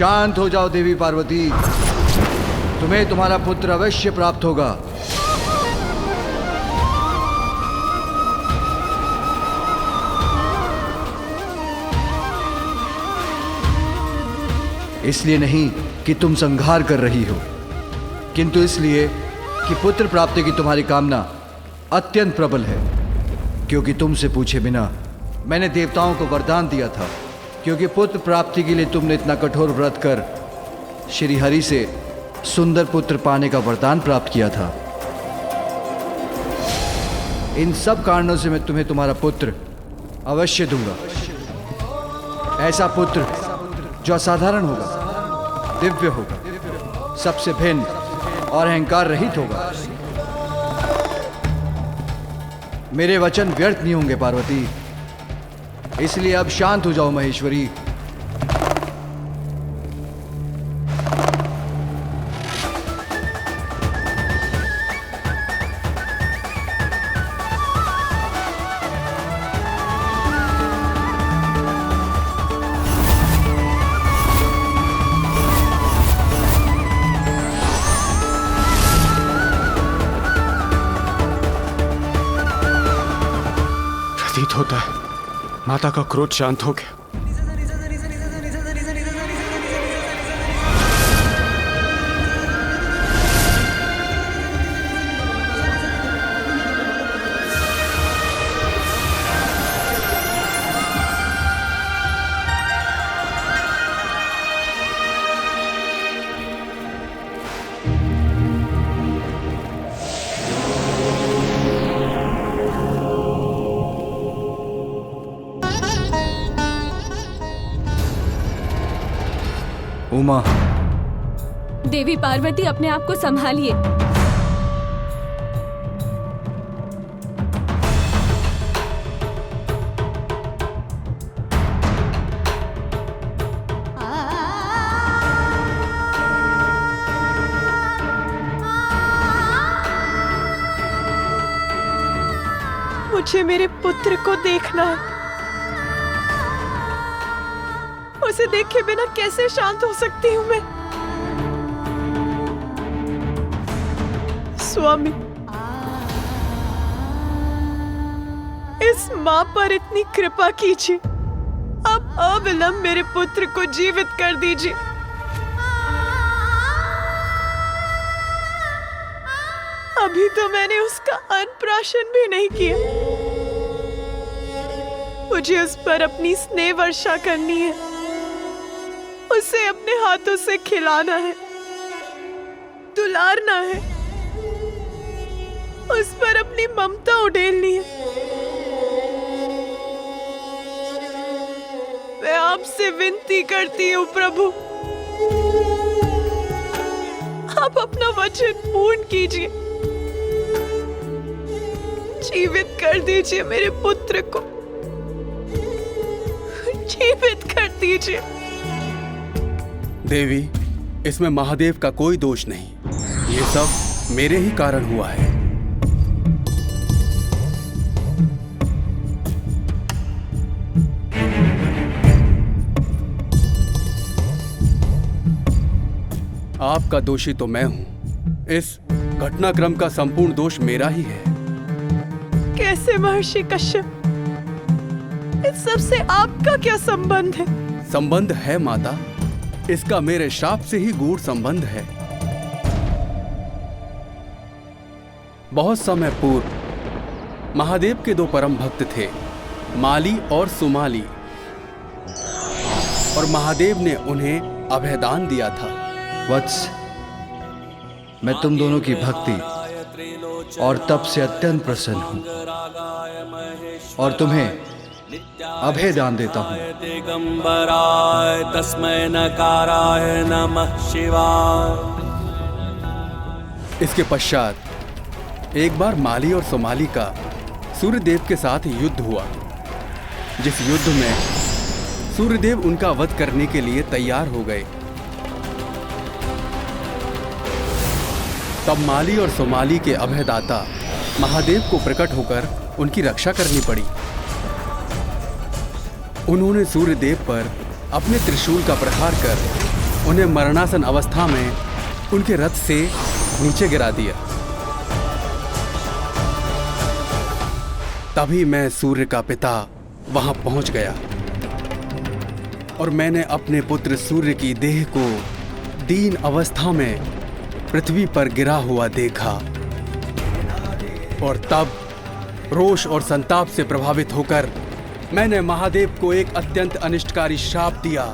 शांत हो जाओ देवी पार्वती, तुम्हें तुम्हारा पुत्र अवश्य प्राप्त होगा। इसलिए नहीं कि तुम संहार कर रही हो, किंतु इसलिए कि पुत्र प्राप्ति की तुम्हारी कामना अत्यंत प्रबल है। क्योंकि तुमसे पूछे बिना मैंने देवताओं को वरदान दिया था, क्योंकि पुत्र प्राप्ति के लिए तुमने इतना कठोर व्रत कर श्री हरि से सुंदर पुत्र पाने का वरदान प्राप्त किया था। इन सब कारणों से मैं तुम्हें तुम्हारा पुत्र अवश्य दूंगा। ऐसा पुत्र जो असाधारण होगा, दिव्य होगा, सबसे भिन्न और अहंकार रहित होगा। मेरे वचन व्यर्थ नहीं होंगे पार्वती, इसलिए अब शांत हो जाओ महेश्वरी। प्रतीत होता है माता का क्रोध शांत हो गया। उमा, देवी पार्वती अपने आप को संभालिए। मुझे मेरे पुत्र को देखना है। उसे देखे बिना कैसे शांत हो सकती हूँ मैं? स्वामी, इस माँ पर इतनी कृपा कीजिए। अब अविलंब मेरे पुत्र को जीवित कर दीजिए। अभी तो मैंने उसका अन्नप्राशन भी नहीं किया। मुझे उस पर अपनी स्नेह वर्षा करनी है, उसे अपने हाथों से खिलाना है, दुलारना है, उस पर अपनी ममता उड़ेलनी है। मैं आपसे विनती करती हूँ प्रभु, आप अपना वचन पूर्ण कीजिए। जीवित कर दीजिए मेरे पुत्र को, जीवित कर दीजिए। देवी, इसमें महादेव का कोई दोष नहीं। ये सब मेरे ही कारण हुआ है। आपका दोषी तो मैं हूं। इस घटनाक्रम का संपूर्ण दोष मेरा ही है। कैसे महर्षि कश्यप? इस सब से आपका क्या संबंध है? संबंध है माता, इसका मेरे शाप से ही गूढ़ संबंध है। बहुत समय पूर्व महादेव के दो परम भक्त थे, माली और सुमाली, और महादेव ने उन्हें अभयदान दिया था। वत्स, मैं तुम दोनों की भक्ति और तप से अत्यंत प्रसन्न हूं और तुम्हें अभय दान देता हूं। दिगंबराय तस्मै नकाराय नमः शिवाय। इसके पश्चात एक बार माली और सोमाली का सूर्यदेव के साथ युद्ध हुआ, जिस युद्ध में सूर्यदेव उनका वध करने के लिए तैयार हो गए। तब माली और सोमाली के अभयदाता महादेव को प्रकट होकर उनकी रक्षा करनी पड़ी। उन्होंने सूर्यदेव पर अपने त्रिशूल का प्रहार कर उन्हें मरणासन अवस्था में उनके रथ से नीचे गिरा दिया। तभी मैं सूर्य का पिता वहां पहुंच गया और मैंने अपने पुत्र सूर्य की देह को दीन अवस्था में पृथ्वी पर गिरा हुआ देखा और तब रोष और संताप से प्रभावित होकर मैंने महादेव को एक अत्यंत अनिष्टकारी श्राप दिया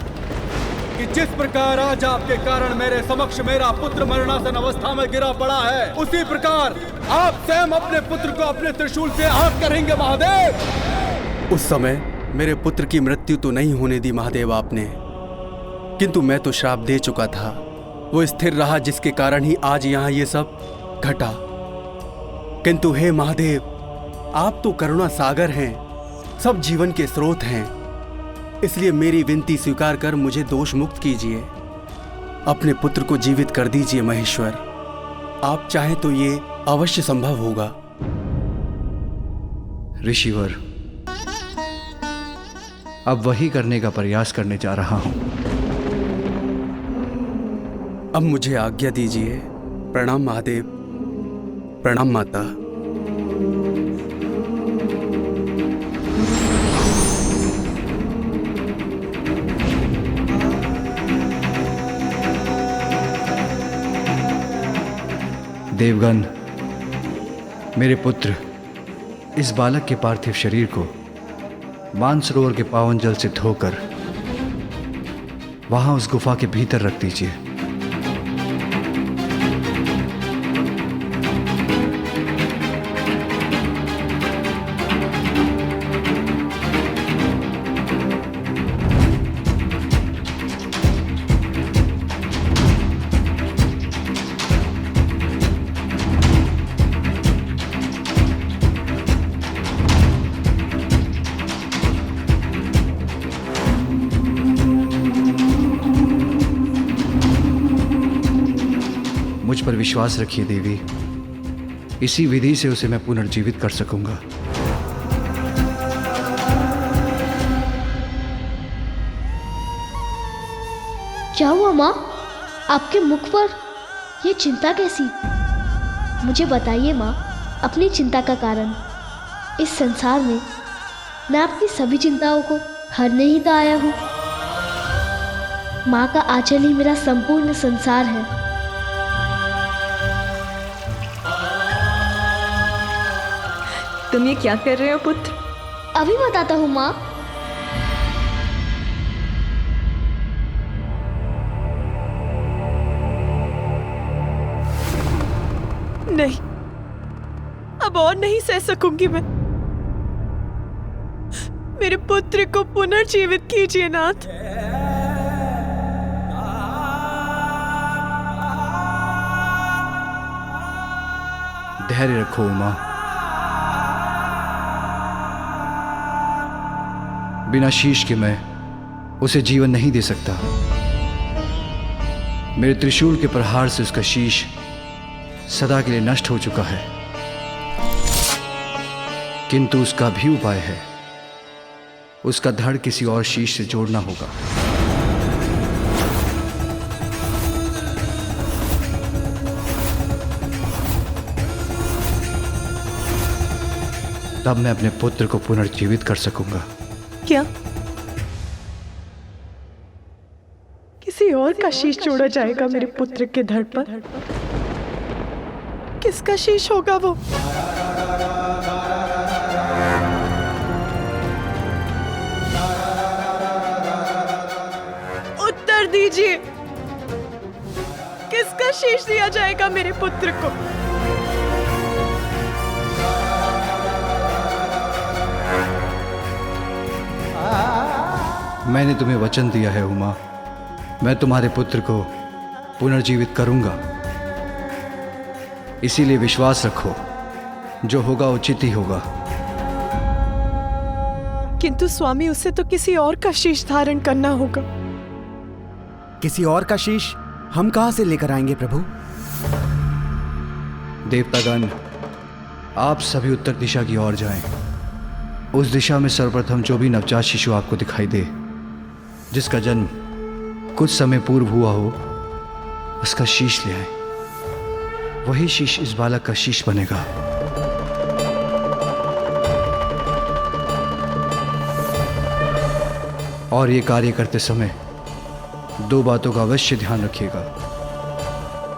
कि जिस प्रकार आज आपके कारण मेरे समक्ष मेरा पुत्र मरणासन अवस्था में गिरा पड़ा है, उसी प्रकार आप स्वयं अपने पुत्र को अपने त्रिशूल से आहत करेंगे महादेव। उस समय मेरे पुत्र की मृत्यु तो नहीं होने दी महादेव आपने, किंतु मैं तो श्राप दे चुका था। वो स्थिर रहा जिसके कारण ही आज यहाँ ये सब घटा। किंतु हे महादेव, आप तो करुणा सागर हैं, सब जीवन के स्रोत हैं, इसलिए मेरी विनती स्वीकार कर मुझे दोष मुक्त कीजिए। अपने पुत्र को जीवित कर दीजिए महेश्वर। आप चाहें तो ये अवश्य संभव होगा। ऋषिवर, अब वही करने का प्रयास करने जा रहा हूं। अब मुझे आज्ञा दीजिए। प्रणाम महादेव। प्रणाम माता। देवगण, मेरे पुत्र इस बालक के पार्थिव शरीर को मानसरोवर के पावन जल से धोकर वहां उस गुफा के भीतर रख दीजिए। मुझ पर विश्वास रखिए देवी, इसी विधि से उसे मैं पुनर्जीवित कर सकूंगा। क्या हुआ माँ? आपके मुख पर ये चिंता कैसी? मुझे बताइए माँ, अपनी चिंता का कारण। इस संसार में मैं आपकी सभी चिंताओं को हरने ही तो आया हूँ। माँ का आंचल ही मेरा संपूर्ण संसार है। तुम ये क्या कर रहे हो पुत्र? अभी बताता हूँ माँ। नहीं, अब और नहीं सह सकूंगी मैं। मेरे पुत्र को पुनर्जीवित कीजिए नाथ। धैर्य रखो उमा। बिना शीश के मैं उसे जीवन नहीं दे सकता। मेरे त्रिशूल के प्रहार से उसका शीश सदा के लिए नष्ट हो चुका है, किंतु उसका भी उपाय है। उसका धड़ किसी और शीश से जोड़ना होगा। तब मैं अपने पुत्र को पुनर्जीवित कर सकूंगा। क्या किसी और का शीश जोड़ा जाएगा मेरे पुत्र के धड़ पर? किसका शीश होगा वो? उत्तर दीजिए, किसका शीश दिया जाएगा मेरे पुत्र को? मैंने तुम्हें वचन दिया है उमा, मैं तुम्हारे पुत्र को पुनर्जीवित करूंगा। इसीलिए विश्वास रखो, जो होगा उचित ही होगा। किंतु स्वामी, उसे तो किसी और का शीश धारण करना होगा। किसी और का शीश हम कहां से लेकर आएंगे प्रभु? देवतागण, आप सभी उत्तर दिशा की ओर जाएं। उस दिशा में सर्वप्रथम जो भी नवजात शिशु आपको दिखाई दे, जिसका जन्म कुछ समय पूर्व हुआ हो उसका शीश ले आए। वही शीश इस बालक का शीश बनेगा। और ये कार्य करते समय दो बातों का अवश्य ध्यान रखिएगा।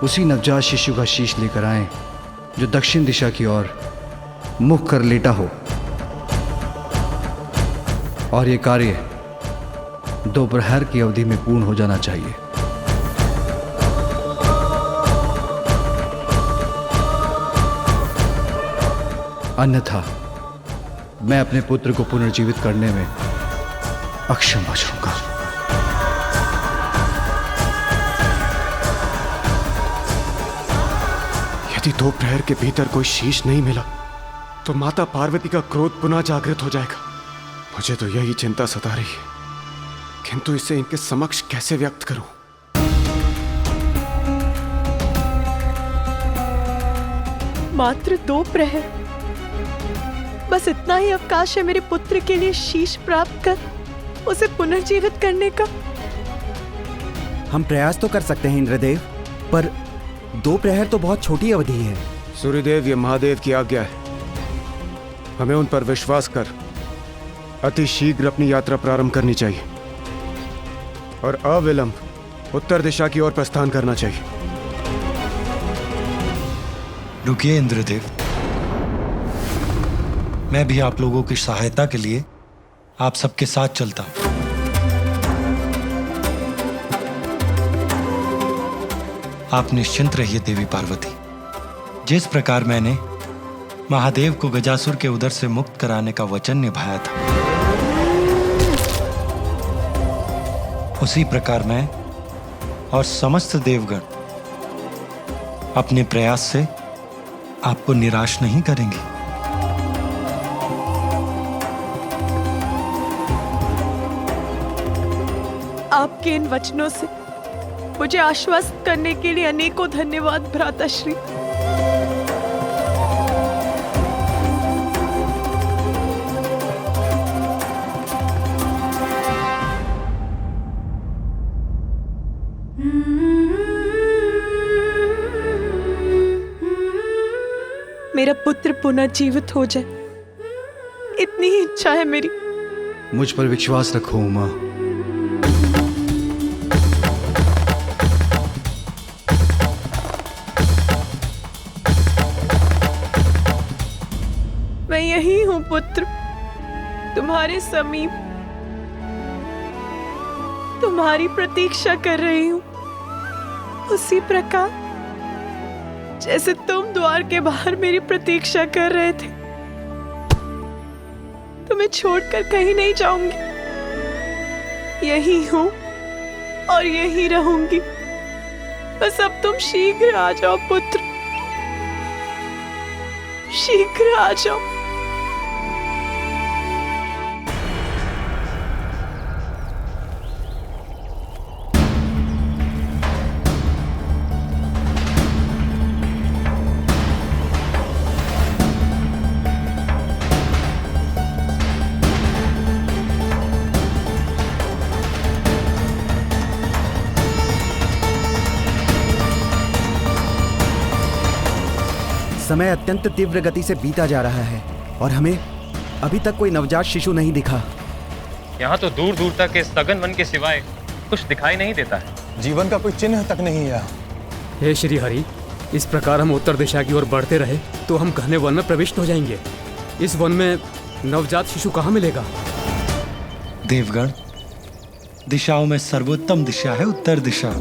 उसी नवजात शिशु का शीश लेकर आएं जो दक्षिण दिशा की ओर मुख कर लेटा हो, और ये कार्य दोपहर की अवधि में पूर्ण हो जाना चाहिए। अन्यथा मैं अपने पुत्र को पुनर्जीवित करने में अक्षम बचूंगा। यदि दोपहर के भीतर कोई शीश नहीं मिला तो माता पार्वती का क्रोध पुनः जागृत हो जाएगा। मुझे तो यही चिंता सता रही है, किंतु इसे इनके समक्ष कैसे व्यक्त करूं? मात्र 2 प्रहर, बस इतना ही अवकाश है मेरे पुत्र के लिए शीश प्राप्त कर उसे पुनर्जीवित करने का। हम प्रयास तो कर सकते हैं इंद्रदेव, पर 2 प्रहर तो बहुत छोटी अवधि है। सूर्यदेव, ये महादेव की आज्ञा है। हमें उन पर विश्वास कर अति शीघ्र अपनी यात्रा प्रारंभ करनी चाहिए और अविलंब उत्तर दिशा की ओर प्रस्थान करना चाहिए। रुकिए इंद्रदेव, मैं भी आप लोगों की सहायता के लिए आप सबके साथ चलता हूं। आप निश्चिंत रहिए देवी पार्वती। जिस प्रकार मैंने महादेव को गजासुर के उदर से मुक्त कराने का वचन निभाया था, उसी प्रकार मैं और समस्त देवगण अपने प्रयास से आपको निराश नहीं करेंगे। आपके इन वचनों से मुझे आश्वस्त करने के लिए अनेकों धन्यवाद भ्राताश्री। मेरा पुत्र पुनर्जीवित हो जाए, इतनी ही इच्छा है मेरी। मुझ पर विश्वास रखो उमा। मैं यही हूं पुत्र, तुम्हारे समीप, तुम्हारी प्रतीक्षा कर रही हूं, उसी प्रकार जैसे तुम द्वार के बाहर मेरी प्रतीक्षा कर रहे थे। तुम्हें छोड़कर कहीं नहीं जाऊंगी, यही हूं और यही रहूंगी। बस अब तुम शीघ्र आ जाओ पुत्र, शीघ्र आ जाओ। समय अत्यंत तीव्र गति से बीता जा रहा है और हमें अभी तक कोई नवजात शिशु नहीं दिखा। यहाँ तो दूर दूर तक इस सघन वन के सिवाय कुछ दिखाई नहीं देता है। जीवन का कोई चिन्ह तक नहीं है। हे श्री हरि, इस प्रकार हम उत्तर दिशा की ओर बढ़ते रहे तो हम घने वन में प्रविष्ट हो जाएंगे। इस वन में नवजात शिशु कहाँ मिलेगा? देवगण, दिशाओं में सर्वोत्तम दिशा है उत्तर दिशा।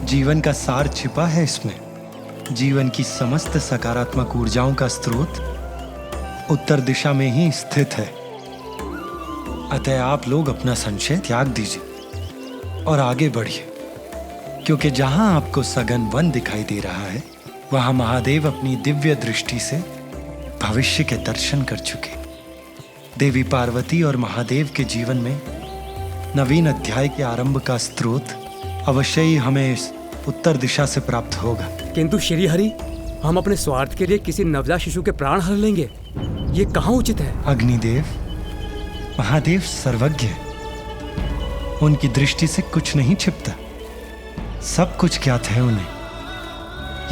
जीवन का सार छिपा है इसमें। जीवन की समस्त सकारात्मक ऊर्जाओं का स्रोत उत्तर दिशा में ही स्थित है। अतः आप लोग अपना संशय त्याग दीजिए और आगे बढ़िए, क्योंकि जहां आपको सघन वन दिखाई दे रहा है, वहां महादेव अपनी दिव्य दृष्टि से भविष्य के दर्शन कर चुके। देवी पार्वती और महादेव के जीवन में नवीन अध्याय के आरंभ का स्रोत अवश्य ही हमें इस उत्तर दिशा से प्राप्त होगा। किंतु श्री हरि, हम अपने स्वार्थ के लिए किसी नवजात शिशु के प्राण हर लेंगे, ये कहाँ उचित है? अग्निदेव, महादेव सर्वज्ञ है। उनकी दृष्टि से कुछ नहीं छिपता, सब कुछ ज्ञात है उन्हें।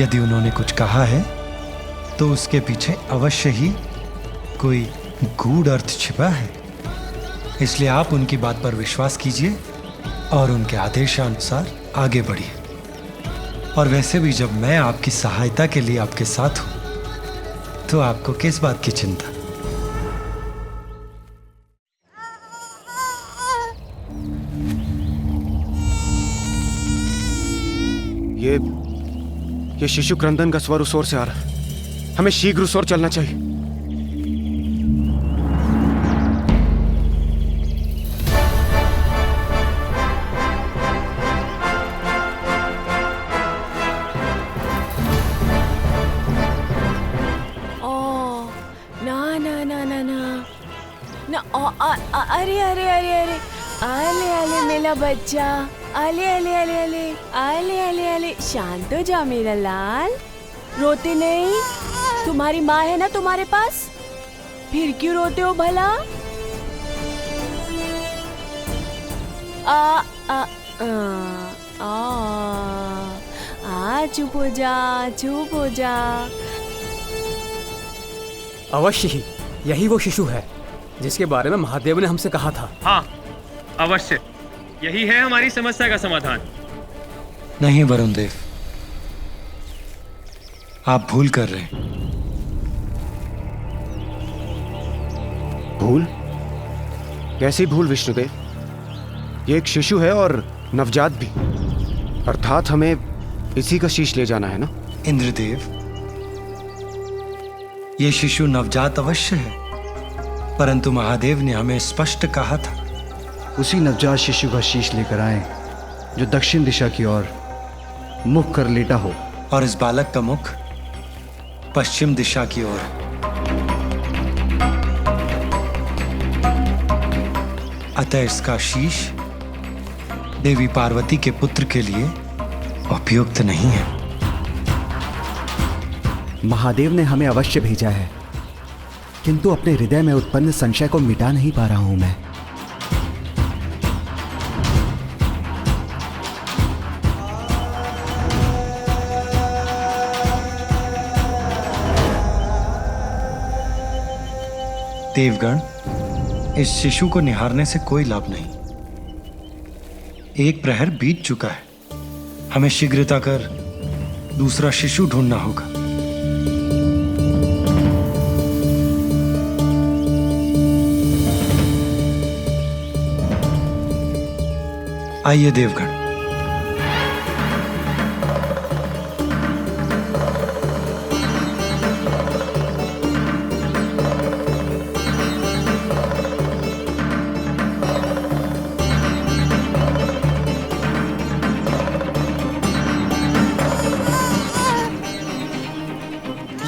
यदि उन्होंने कुछ कहा है तो उसके पीछे अवश्य ही कोई गूढ़ अर्थ छिपा है। इसलिए आप उनकी बात पर विश्वास कीजिए और उनके आदेशानुसार आगे बढ़िए। और वैसे भी जब मैं आपकी सहायता के लिए आपके साथ हूं तो आपको किस बात की चिंता। ये शिशु क्रंदन का स्वर उस ओर से आ रहा है। हमें शीघ्र उस ओर चलना चाहिए। अरे अरे अरे अरे आले आले मेरा बच्चा, आले आले आले आले आले आले आले, शांत हो जा मेरा लाल, रोते नहीं। तुम्हारी माँ है ना तुम्हारे पास, फिर क्यों रोते हो भला? आ आ आ आ चुप हो जा, चुप हो जा। अवश्य ही यही वो शिशु है जिसके बारे में महादेव ने हमसे कहा था। हाँ अवश्य, यही है हमारी समस्या का समाधान। नहीं वरुण देव, आप भूल कर रहे हैं। भूल? कैसी भूल विष्णुदेव? ये एक शिशु है और नवजात भी, अर्थात हमें इसी का शीश ले जाना है ना? इंद्रदेव, ये शिशु नवजात अवश्य है, परंतु महादेव ने हमें स्पष्ट कहा था उसी नवजात शिशु का शीश लेकर आए जो दक्षिण दिशा की ओर मुख कर लेटा हो, और इस बालक का मुख पश्चिम दिशा की ओर। अतः इसका शीश देवी पार्वती के पुत्र के लिए उपयुक्त नहीं है। महादेव ने हमें अवश्य भेजा है, किंतु अपने हृदय में उत्पन्न संशय को मिटा नहीं पा रहा हूं मैं। देवगण, इस शिशु को निहारने से कोई लाभ नहीं। एक प्रहर बीत चुका है, हमें शीघ्रता कर दूसरा शिशु ढूंढना होगा। आइए देवगण।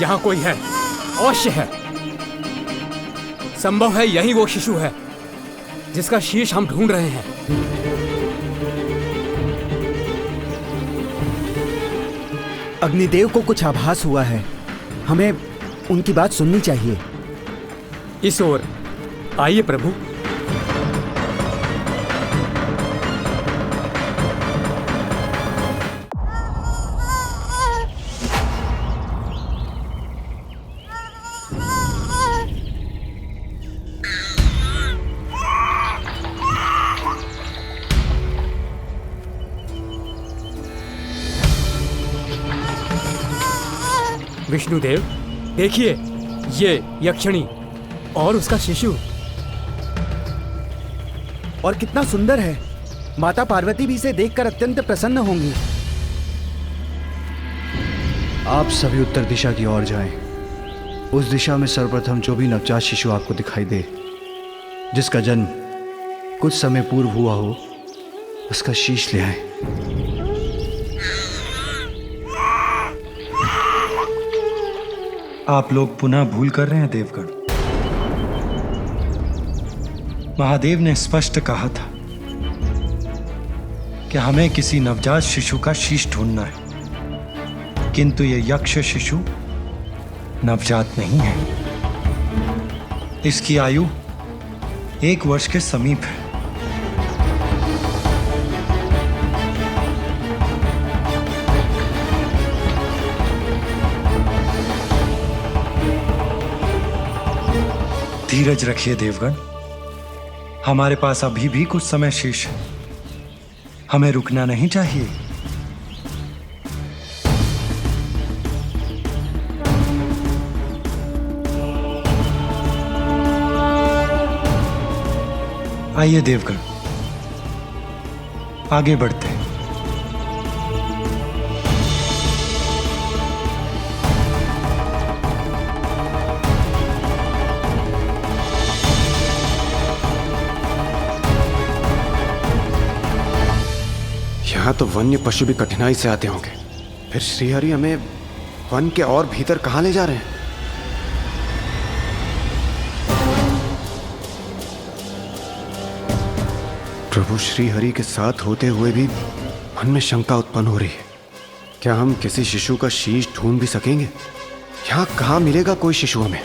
यहाँ कोई है, अवश्य है। संभव है यही वो शिशु है जिसका शीश हम ढूंढ रहे हैं। अग्निदेव को कुछ आभास हुआ है, हमें उनकी बात सुननी चाहिए। इस ओर आइए प्रभु। विष्णुदेव, देखिए ये यक्षिणी और उसका शिशु। और कितना सुंदर है, माता पार्वती भी इसे देखकर अत्यंत प्रसन्न होंगी। आप सभी उत्तर दिशा की ओर जाएं। उस दिशा में सर्वप्रथम जो भी नवजात शिशु आपको दिखाई दे, जिसका जन्म कुछ समय पूर्व हुआ हो, उसका शीश ले आए। आप लोग पुनः भूल कर रहे हैं देवगण। महादेव ने स्पष्ट कहा था कि हमें किसी नवजात शिशु का शीश ढूंढना है, किंतु ये यक्ष शिशु नवजात नहीं है। इसकी आयु 1 वर्ष के समीप है। धीरज रखिए देवगण, हमारे पास अभी भी कुछ समय शेष है, हमें रुकना नहीं चाहिए। आइए देवगण, आगे बढ़ते हैं। यहाँ तो वन्य पशु भी कठिनाई से आते होंगे, फिर श्रीहरि हमें वन के और भीतर कहाँ ले जा रहे हैं? प्रभु श्रीहरि के साथ होते हुए भी मन में शंका उत्पन्न हो रही है। क्या हम किसी शिशु का शीश ढूंढ भी सकेंगे? यहाँ कहाँ मिलेगा कोई शिशु हमें?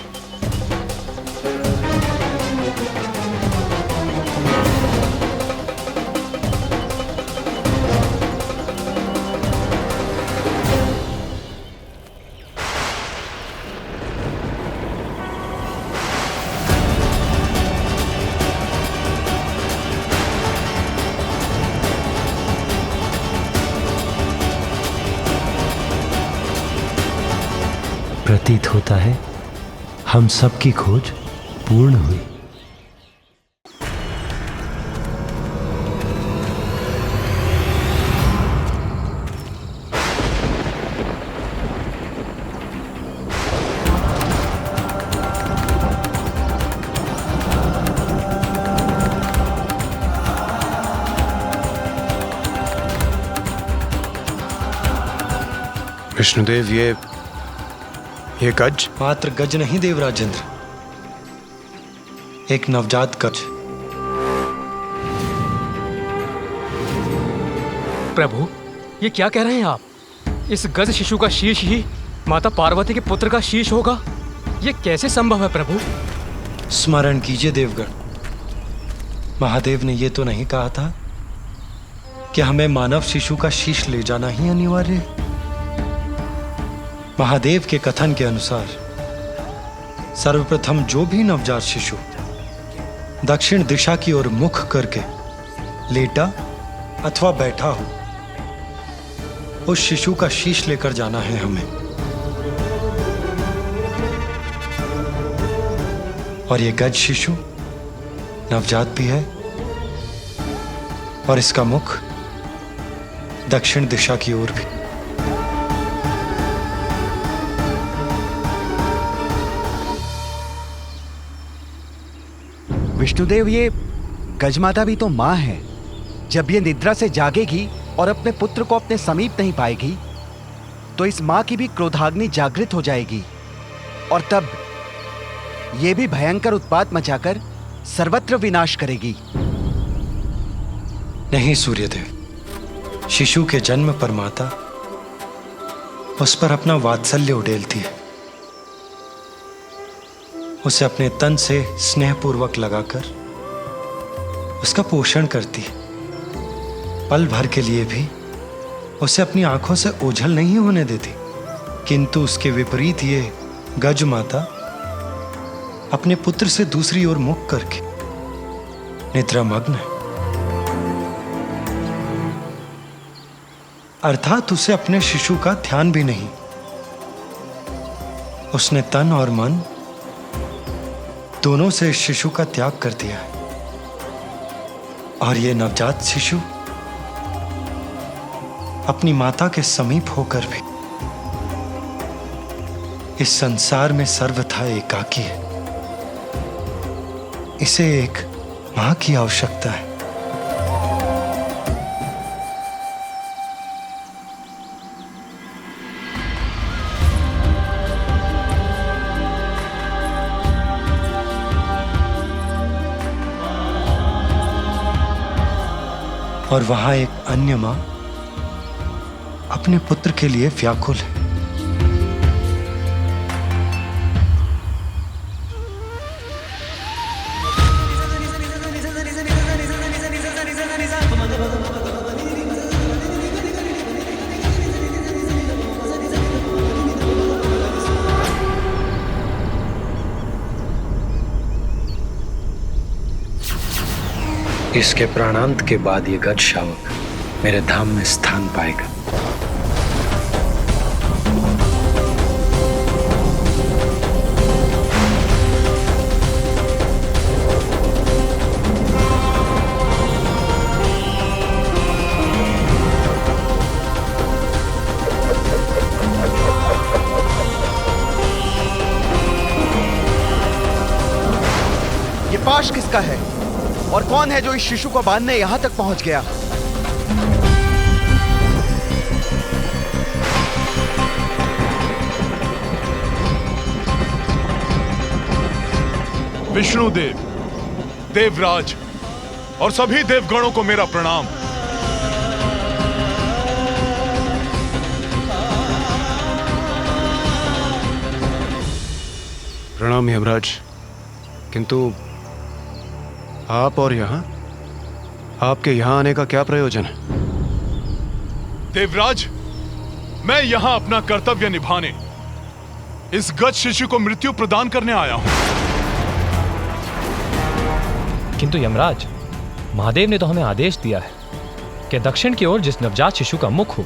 प्रतीत होता है हम सबकी खोज पूर्ण हुई। विष्णुदेव, ये गज? मात्र गज नहीं देवराजेंद्र, एक नवजात गज। प्रभु, ये क्या कह रहे हैं आप? इस गज शिशु का शीश ही माता पार्वती के पुत्र का शीश होगा? ये कैसे संभव है प्रभु? स्मरण कीजिए देवगण, महादेव ने ये तो नहीं कहा था कि हमें मानव शिशु का शीश ले जाना ही अनिवार्य है। महादेव के कथन के अनुसार सर्वप्रथम जो भी नवजात शिशु दक्षिण दिशा की ओर मुख करके लेटा अथवा बैठा हो, उस शिशु का शीश लेकर जाना है हमें। और ये गज शिशु नवजात भी है और इसका मुख दक्षिण दिशा की ओर भी। विष्णुदेव, ये गजमाता भी तो माँ है। जब ये निद्रा से जागेगी और अपने पुत्र को अपने समीप नहीं पाएगी तो इस माँ की भी क्रोधाग्नि जागृत हो जाएगी और तब ये भी भयंकर उत्पात मचाकर सर्वत्र विनाश करेगी। नहीं सूर्यदेव, शिशु के जन्म पर माता उस पर अपना वात्सल्य उड़ेलती है, उसे अपने तन से स्नेहपूर्वक लगाकर उसका पोषण करती है। पल भर के लिए भी उसे अपनी आंखों से ओझल नहीं होने देती। किंतु उसके विपरीत ये गज माता अपने पुत्र से दूसरी ओर मुख करके निद्रामग्न है, अर्थात उसे अपने शिशु का ध्यान भी नहीं। उसने तन और मन दोनों से शिशु का त्याग कर दिया है। और ये नवजात शिशु अपनी माता के समीप होकर भी इस संसार में सर्वथा एकाकी है। इसे एक मां की आवश्यकता है। और वहां एक अन्य मां अपने पुत्र के लिए व्याकुल है। इसके प्राणांत के बाद ये गज शावक मेरे धाम में स्थान पाएगा। ये पाश किसका है और कौन है जो इस शिशु को बांधने यहां तक पहुंच गया? विष्णुदेव, देवराज और सभी देवगणों को मेरा प्रणाम। प्रणाम यमराज। किंतु आप और यहां, आपके यहां आने का क्या प्रयोजन है? देवराज, मैं यहां अपना कर्तव्य निभाने, इस गज शिशु को मृत्यु प्रदान करने आया हूं। किंतु यमराज, महादेव ने तो हमें आदेश दिया है कि दक्षिण की ओर जिस नवजात शिशु का मुख हो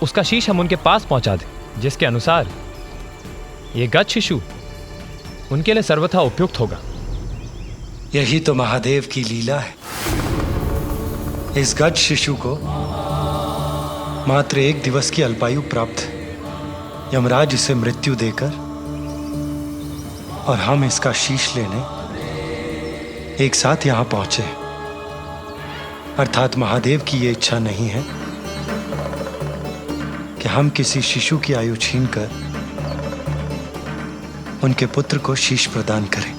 उसका शीश हम उनके पास पहुंचा दें, जिसके अनुसार ये गज शिशु उनके लिए सर्वथा उपयुक्त होगा। यही तो महादेव की लीला है। इस गज शिशु को मात्र 1 दिवस की अल्पायु प्राप्त है। यमराज इसे मृत्यु देकर और हम इसका शीश लेने एक साथ यहां पहुंचे। अर्थात महादेव की यह इच्छा नहीं है कि हम किसी शिशु की आयु छीनकर उनके पुत्र को शीश प्रदान करें।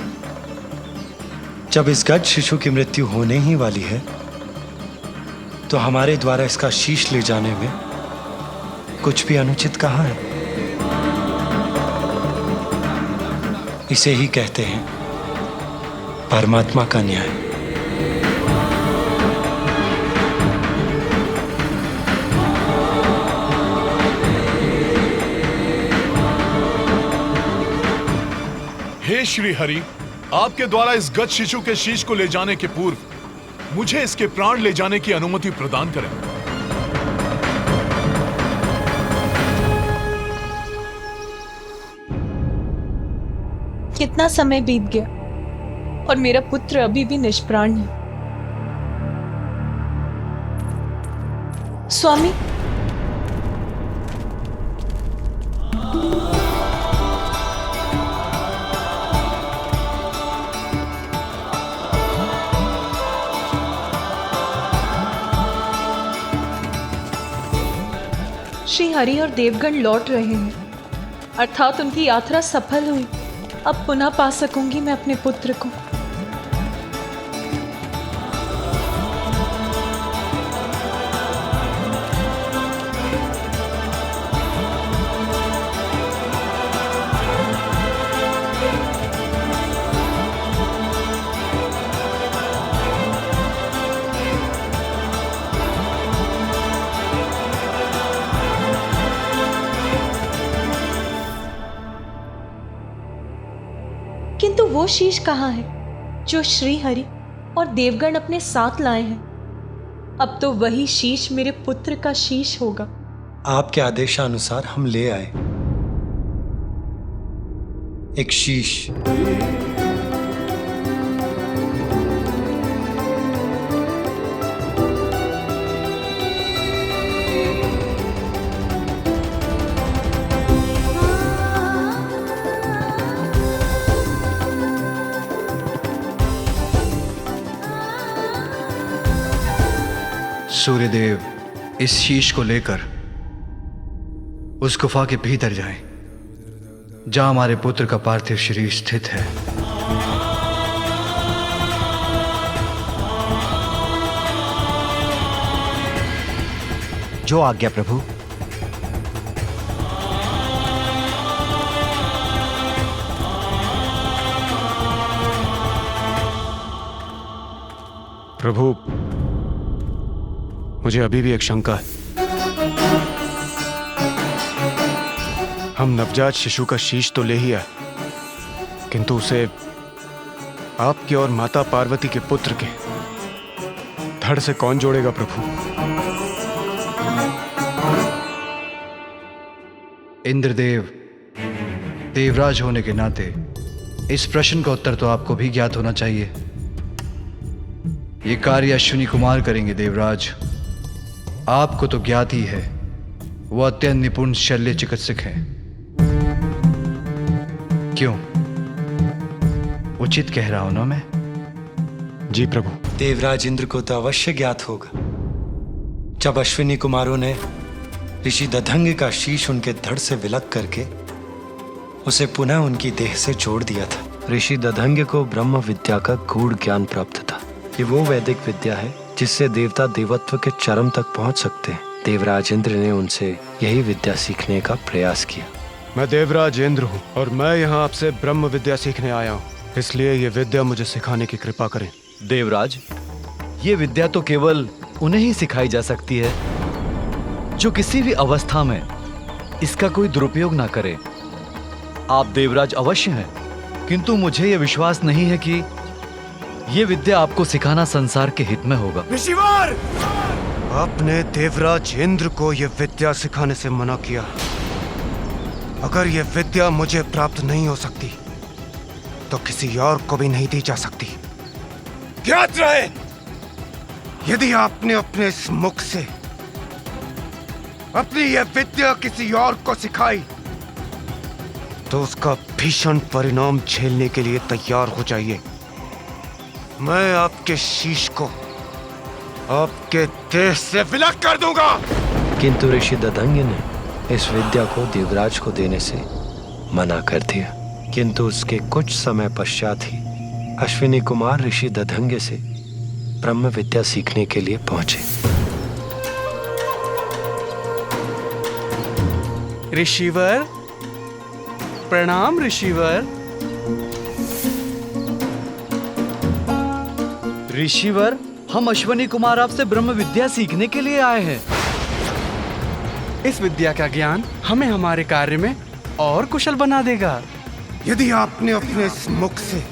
जब इस गज शिशु की मृत्यु होने ही वाली है तो हमारे द्वारा इसका शीश ले जाने में कुछ भी अनुचित कहां है। इसे ही कहते हैं परमात्मा का न्याय। हे श्री हरि, आपके द्वारा इस गज शिशु के शीश को ले जाने के पूर्व मुझे इसके प्राण ले जाने की अनुमति प्रदान करें। कितना समय बीत गया और मेरा पुत्र अभी भी निष्प्राण है। स्वामी, श्री हरि और देवगण लौट रहे हैं, अर्थात उनकी यात्रा सफल हुई। अब पुनः पा सकूंगी मैं अपने पुत्र को। किंतु वो शीश कहाँ है जो श्री हरि और देवगण अपने साथ लाए हैं? अब तो वही शीश मेरे पुत्र का शीश होगा। आपके आदेशानुसार हम ले आए एक शीश। सूर्यदेव इस शीश को लेकर उस गुफा के भीतर जाएं, जहां हमारे पुत्र का पार्थिव शरीर स्थित है। जो आज्ञा प्रभु। प्रभु, मुझे अभी भी एक शंका है। हम नवजात शिशु का शीश तो ले ही आए, किंतु उसे आपके और माता पार्वती के पुत्र के धड़ से कौन जोड़ेगा प्रभु? इंद्रदेव, देवराज होने के नाते इस प्रश्न का उत्तर तो आपको भी ज्ञात होना चाहिए। ये कार्य अश्विनी कुमार करेंगे देवराज। आपको तो ज्ञात ही है, वो अत्यंत निपुण शल्य चिकित्सक हैं। क्यों, उचित कह रहा हूं ना मैं? जी प्रभु। देवराज इंद्र को तो अवश्य ज्ञात होगा जब अश्विनी कुमारों ने ऋषि दधंग का शीश उनके धड़ से विलग करके उसे पुनः उनकी देह से जोड़ दिया था। ऋषि दधंग को ब्रह्म विद्या का गूढ़ ज्ञान प्राप्त था। ये वो वैदिक विद्या है जिससे देवता देवत्व के चरम तक पहुंच सकते हैं। देवराज इंद्र ने उनसे यही विद्या सीखने का प्रयास किया। मैं देवराज इंद्र हूँ और मैं यहाँ आपसे ब्रह्म विद्या सीखने आया हूँ, इसलिए ये विद्या मुझे सिखाने की कृपा करें। देवराज, ये विद्या तो केवल उन्हें ही सिखाई जा सकती है जो किसी भी अवस्था में इसका कोई दुरुपयोग ना करे। आप देवराज अवश्य हैं, किंतु मुझे यह विश्वास नहीं है कि यह विद्या आपको सिखाना संसार के हित में होगा। ऋषिवर! आपने देवराज इंद्र को यह विद्या सिखाने से मना किया। अगर यह विद्या मुझे प्राप्त नहीं हो सकती तो किसी और को भी नहीं दी जा सकती। ज्ञात रहे, यदि आपने अपने इस मुख से अपनी यह विद्या किसी और को सिखाई तो उसका भीषण परिणाम झेलने के लिए तैयार हो जाइए। मैं आपके शीश को आपके देह से विलग कर दूंगा। किंतु ऋषि दधंग ने इस विद्या को देवराज को देने से मना कर दिया। किंतु उसके कुछ समय पश्चात ही अश्विनी कुमार ऋषि दधंग से ब्रह्म विद्या सीखने के लिए पहुंचे। ऋषिवर, प्रणाम ऋषिवर। ऋषिवर, हम अश्विनी कुमार आपसे ब्रह्म विद्या सीखने के लिए आए हैं। इस विद्या का ज्ञान हमें हमारे कार्य में और कुशल बना देगा। यदि आपने अपने इस मुख से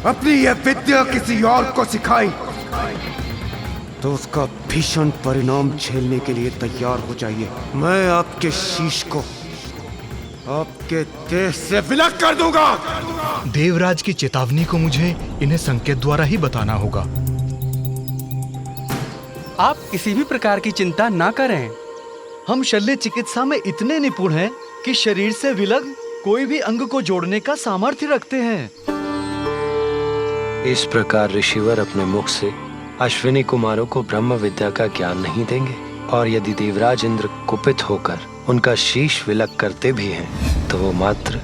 अपनी यह विद्या किसी और को सिखाई तो उसका भीषण परिणाम झेलने के लिए तैयार हो जाइए। मैं आपके शीश को आपके देह से विलग कर दूंगा। देवराज की चेतावनी को मुझे इन्हें संकेत द्वारा ही बताना होगा। आप किसी भी प्रकार की चिंता ना करें। हम शल्य चिकित्सा में इतने निपुण हैं कि शरीर से विलग कोई भी अंग को जोड़ने का सामर्थ्य रखते हैं। इस प्रकार ऋषिवर अपने मुख से अश्विनी कुमारों को ब्रह्म विद्या का ज्ञान नहीं देंगे, और यदि देवराज इंद्र कुपित होकर उनका शीश विलग करते भी हैं तो वो मात्र।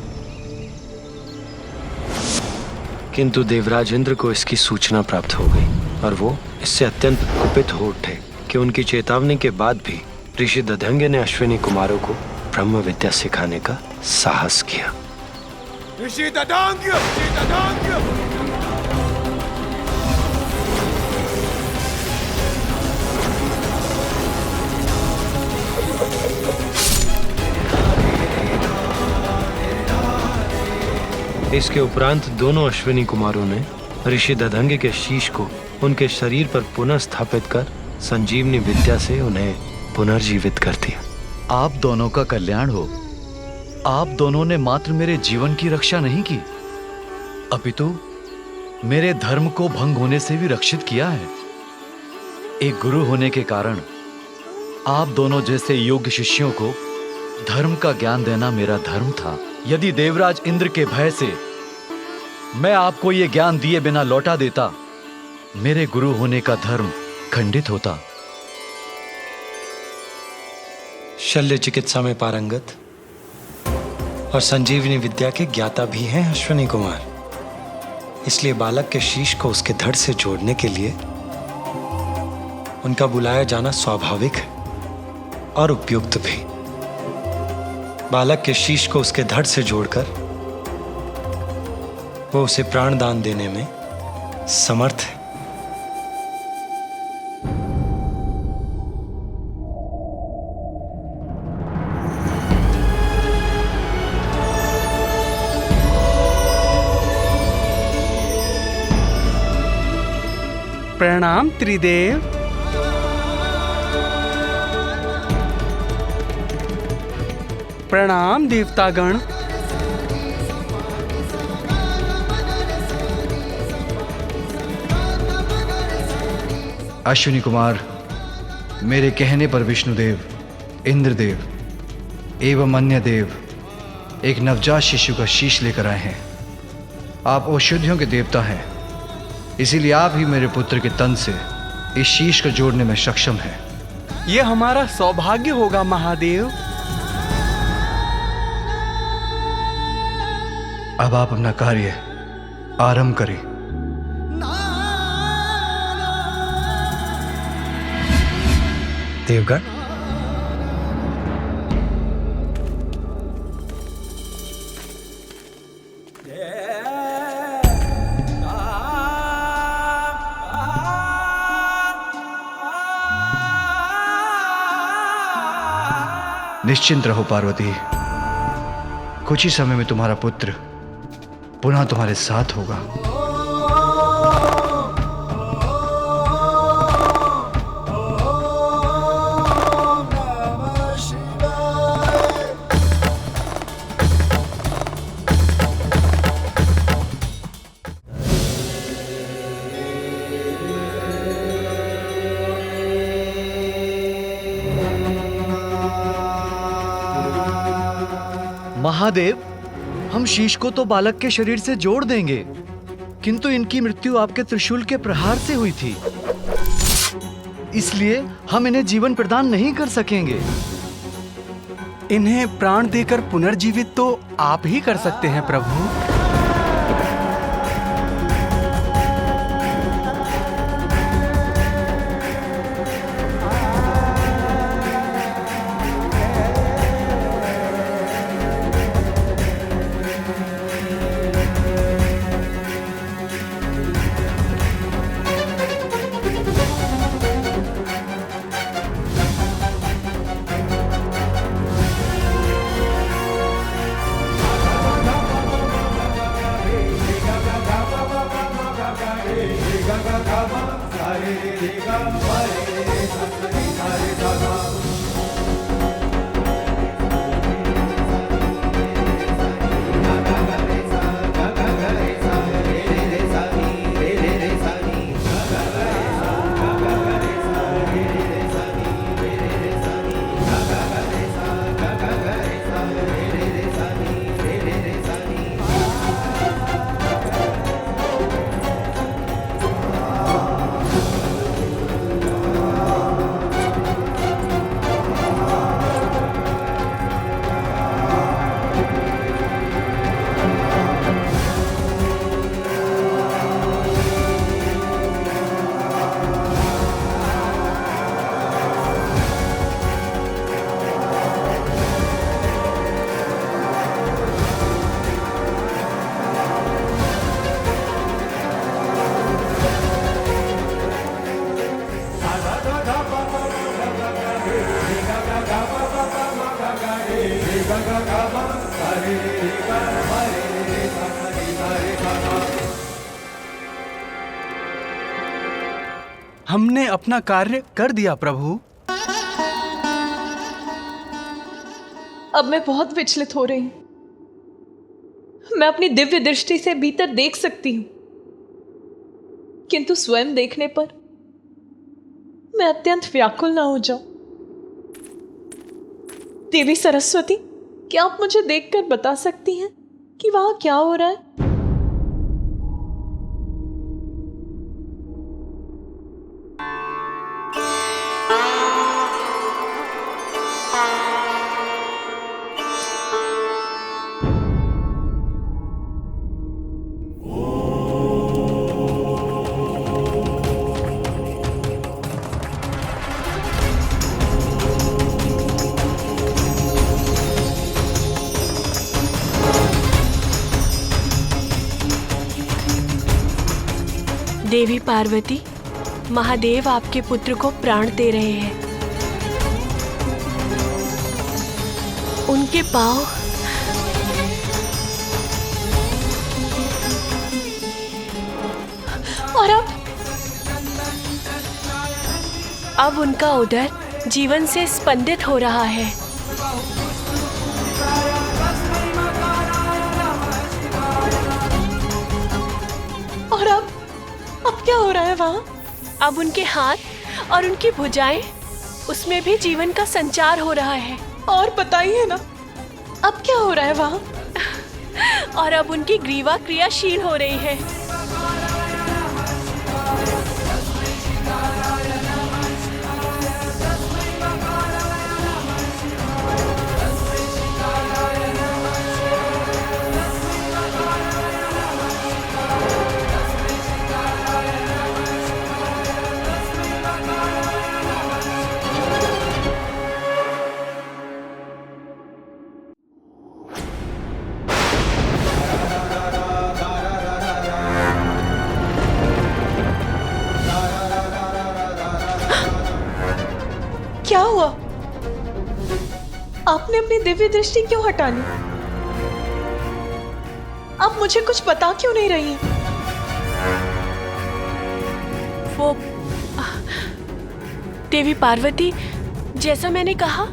किंतु देवराज इंद्र को इसकी सूचना प्राप्त हो गई और वो इससे अत्यंत कुपित हो उठे कि उनकी चेतावनी के बाद भी ऋषि दधंग ने अश्विनी कुमारों को ब्रह्म विद्या सिखाने का साहस किया। ऋषि दधंग! ऋषि दधंग! इसके उपरांत दोनों अश्विनी कुमारों ने ऋषि दधंग के शीश को उनके शरीर पर पुनः स्थापित कर संजीवनी विद्या से उन्हें पुनर्जीवित कर दिया। आप दोनों का कल्याण हो। आप दोनों ने मात्र मेरे जीवन की रक्षा नहीं की, अपितु मेरे धर्म को भंग होने से भी रक्षित किया है। एक गुरु होने के कारण आप दोनों जैसे योग्य शिष्यों को धर्म का ज्ञान देना मेरा धर्म था। यदि देवराज इंद्र के भय से मैं आपको ये ज्ञान दिए बिना लौटा देता, मेरे गुरु होने का धर्म खंडित होता। शल्य चिकित्सा में पारंगत और संजीवनी विद्या के ज्ञाता भी हैं अश्विनी कुमार, इसलिए बालक के शीश को उसके धड़ से जोड़ने के लिए उनका बुलाया जाना स्वाभाविक है और उपयुक्त भी। बालक के शीश को उसके धड़ से जोड़कर वो उसे प्राण दान देने में समर्थ है। प्रणाम त्रिदेव। प्रणाम देवतागण। अश्विनी कुमार, मेरे कहने पर विष्णुदेव, इंद्रदेव एवं अन्य देव एक नवजात शिशु का शीश लेकर आए हैं। आप औषधियों के देवता हैं, इसीलिए आप ही मेरे पुत्र के तन से इस शीश को जोड़ने में सक्षम हैं। यह हमारा सौभाग्य होगा महादेव। अब आप अपना कार्य आरंभ करें। देवगण, निश्चिंत रहो पार्वती, कुछ ही समय में तुम्हारा पुत्र पुनः तुम्हारे साथ होगा। महादेव, हम शीश को तो बालक के शरीर से जोड़ देंगे, किंतु इनकी मृत्यु आपके त्रिशूल के प्रहार से हुई थी, इसलिए हम इन्हें जीवन प्रदान नहीं कर सकेंगे। इन्हें प्राण देकर पुनर्जीवित तो आप ही कर सकते हैं प्रभु। हमने अपना कार्य कर दिया प्रभु। अब मैं बहुत विचलित हो रही हूं। मैं अपनी दिव्य दृष्टि से भीतर देख सकती हूं, किंतु स्वयं देखने पर मैं अत्यंत व्याकुल ना हो जाऊं। देवी सरस्वती, क्या आप मुझे देखकर बता सकती हैं कि वहां क्या हो रहा है? देवी पार्वती, महादेव आपके पुत्र को प्राण दे रहे हैं। उनके पांव और अब अब उनका उदर जीवन से स्पंदित हो रहा है। और अब क्या हो रहा है वहाँ? अब उनके हाथ और उनकी भुजाएं, उसमें भी जीवन का संचार हो रहा है। और बताइए ना, अब क्या हो रहा है वहाँ? और अब उनकी ग्रीवा क्रियाशील हो रही है। क्या हुआ? आपने अपनी दिव्य दृष्टि क्यों हटा ली? आप मुझे कुछ बता क्यों नहीं रही? वो देवी पार्वती, जैसा मैंने कहा,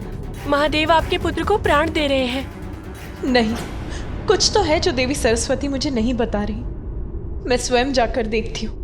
महादेव आपके पुत्र को प्राण दे रहे हैं। नहीं, कुछ तो है जो देवी सरस्वती मुझे नहीं बता रही। मैं स्वयं जाकर देखती हूँ।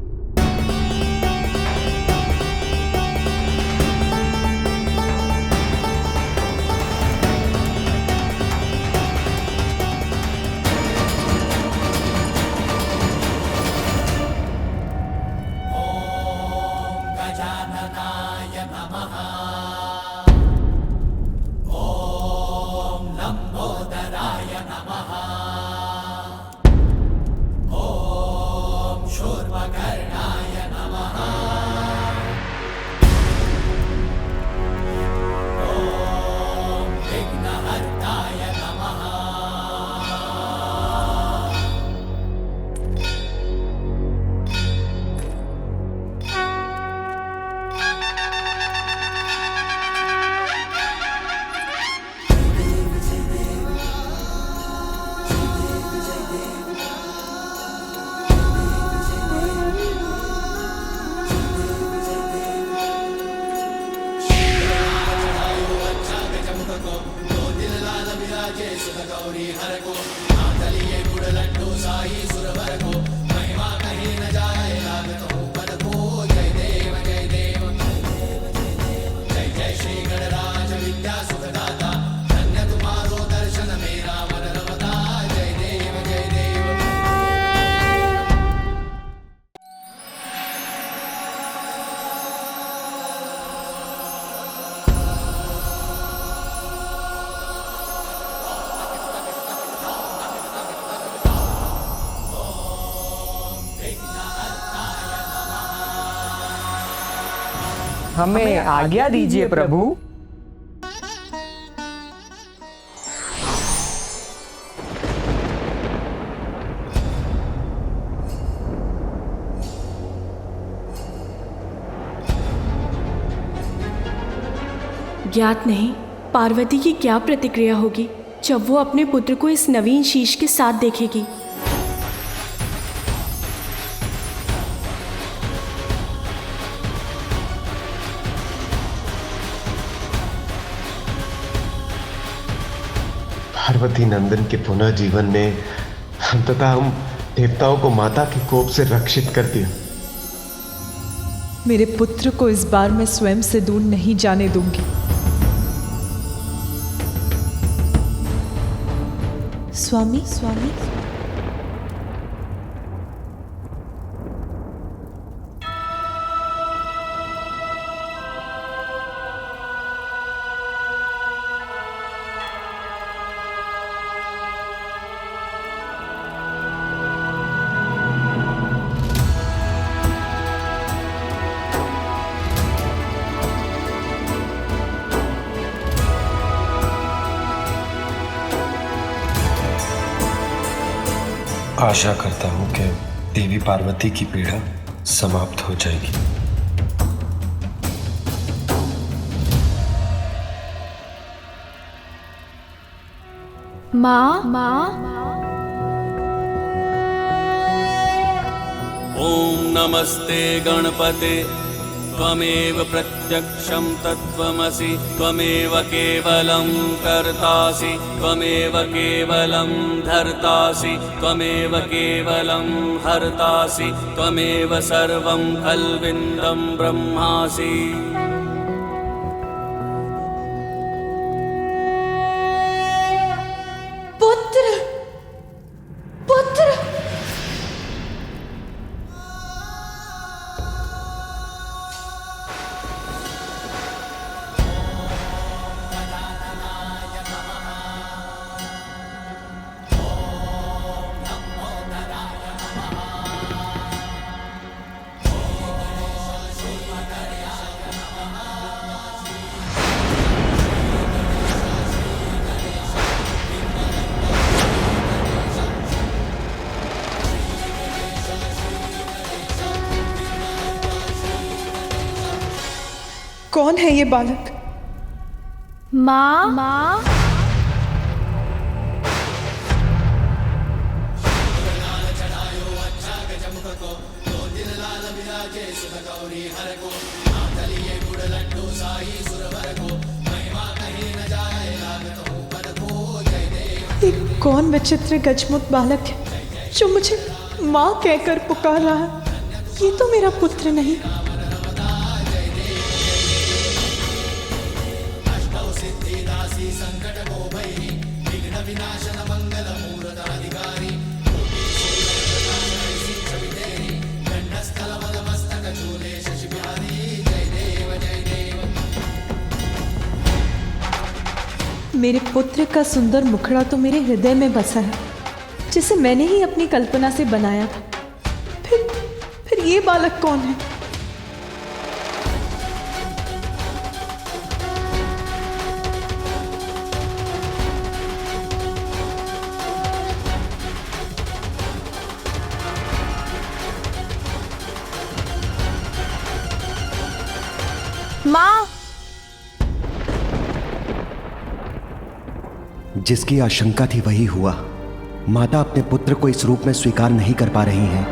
हमें आज्ञा दीजिए प्रभु। ज्ञात नहीं पार्वती की क्या प्रतिक्रिया होगी जब वो अपने पुत्र को इस नवीन शीश के साथ देखेगी। पार्वती नंदन के पुनः जीवन ने अंततः हम देवताओं को माता के कोप से रक्षित कर दिया। मेरे पुत्र को इस बार मैं स्वयं से दूर नहीं जाने दूंगी। स्वामी, स्वामी, आशा करता हूं कि देवी पार्वती की पीड़ा समाप्त हो जाएगी। माँ, ओम नमस्ते गणपते त्वमेव प्रत्यक्षं तत्त्वमसि त्वमेव केवलं कर्तासि त्वमेव केवलं धर्तासि त्वमेव केवलं हर्तासि त्वमेव सर्वं खल्विन्दं ब्रह्मासि। पुत्र, पुत्र, कौन है ये बालक? माँ, माँ, ये कौन विचित्र गजमुख बालक है जो मुझे माँ कहकर पुकार रहा है? ये तो मेरा पुत्र नहीं। मेरे पुत्र का सुंदर मुखड़ा तो मेरे हृदय में बसा है, जिसे मैंने ही अपनी कल्पना से बनाया था। फिर ये बालक कौन है? माँ, जिसकी आशंका थी वही हुआ। माता अपने पुत्र को इस रूप में स्वीकार नहीं कर पा रही हैं।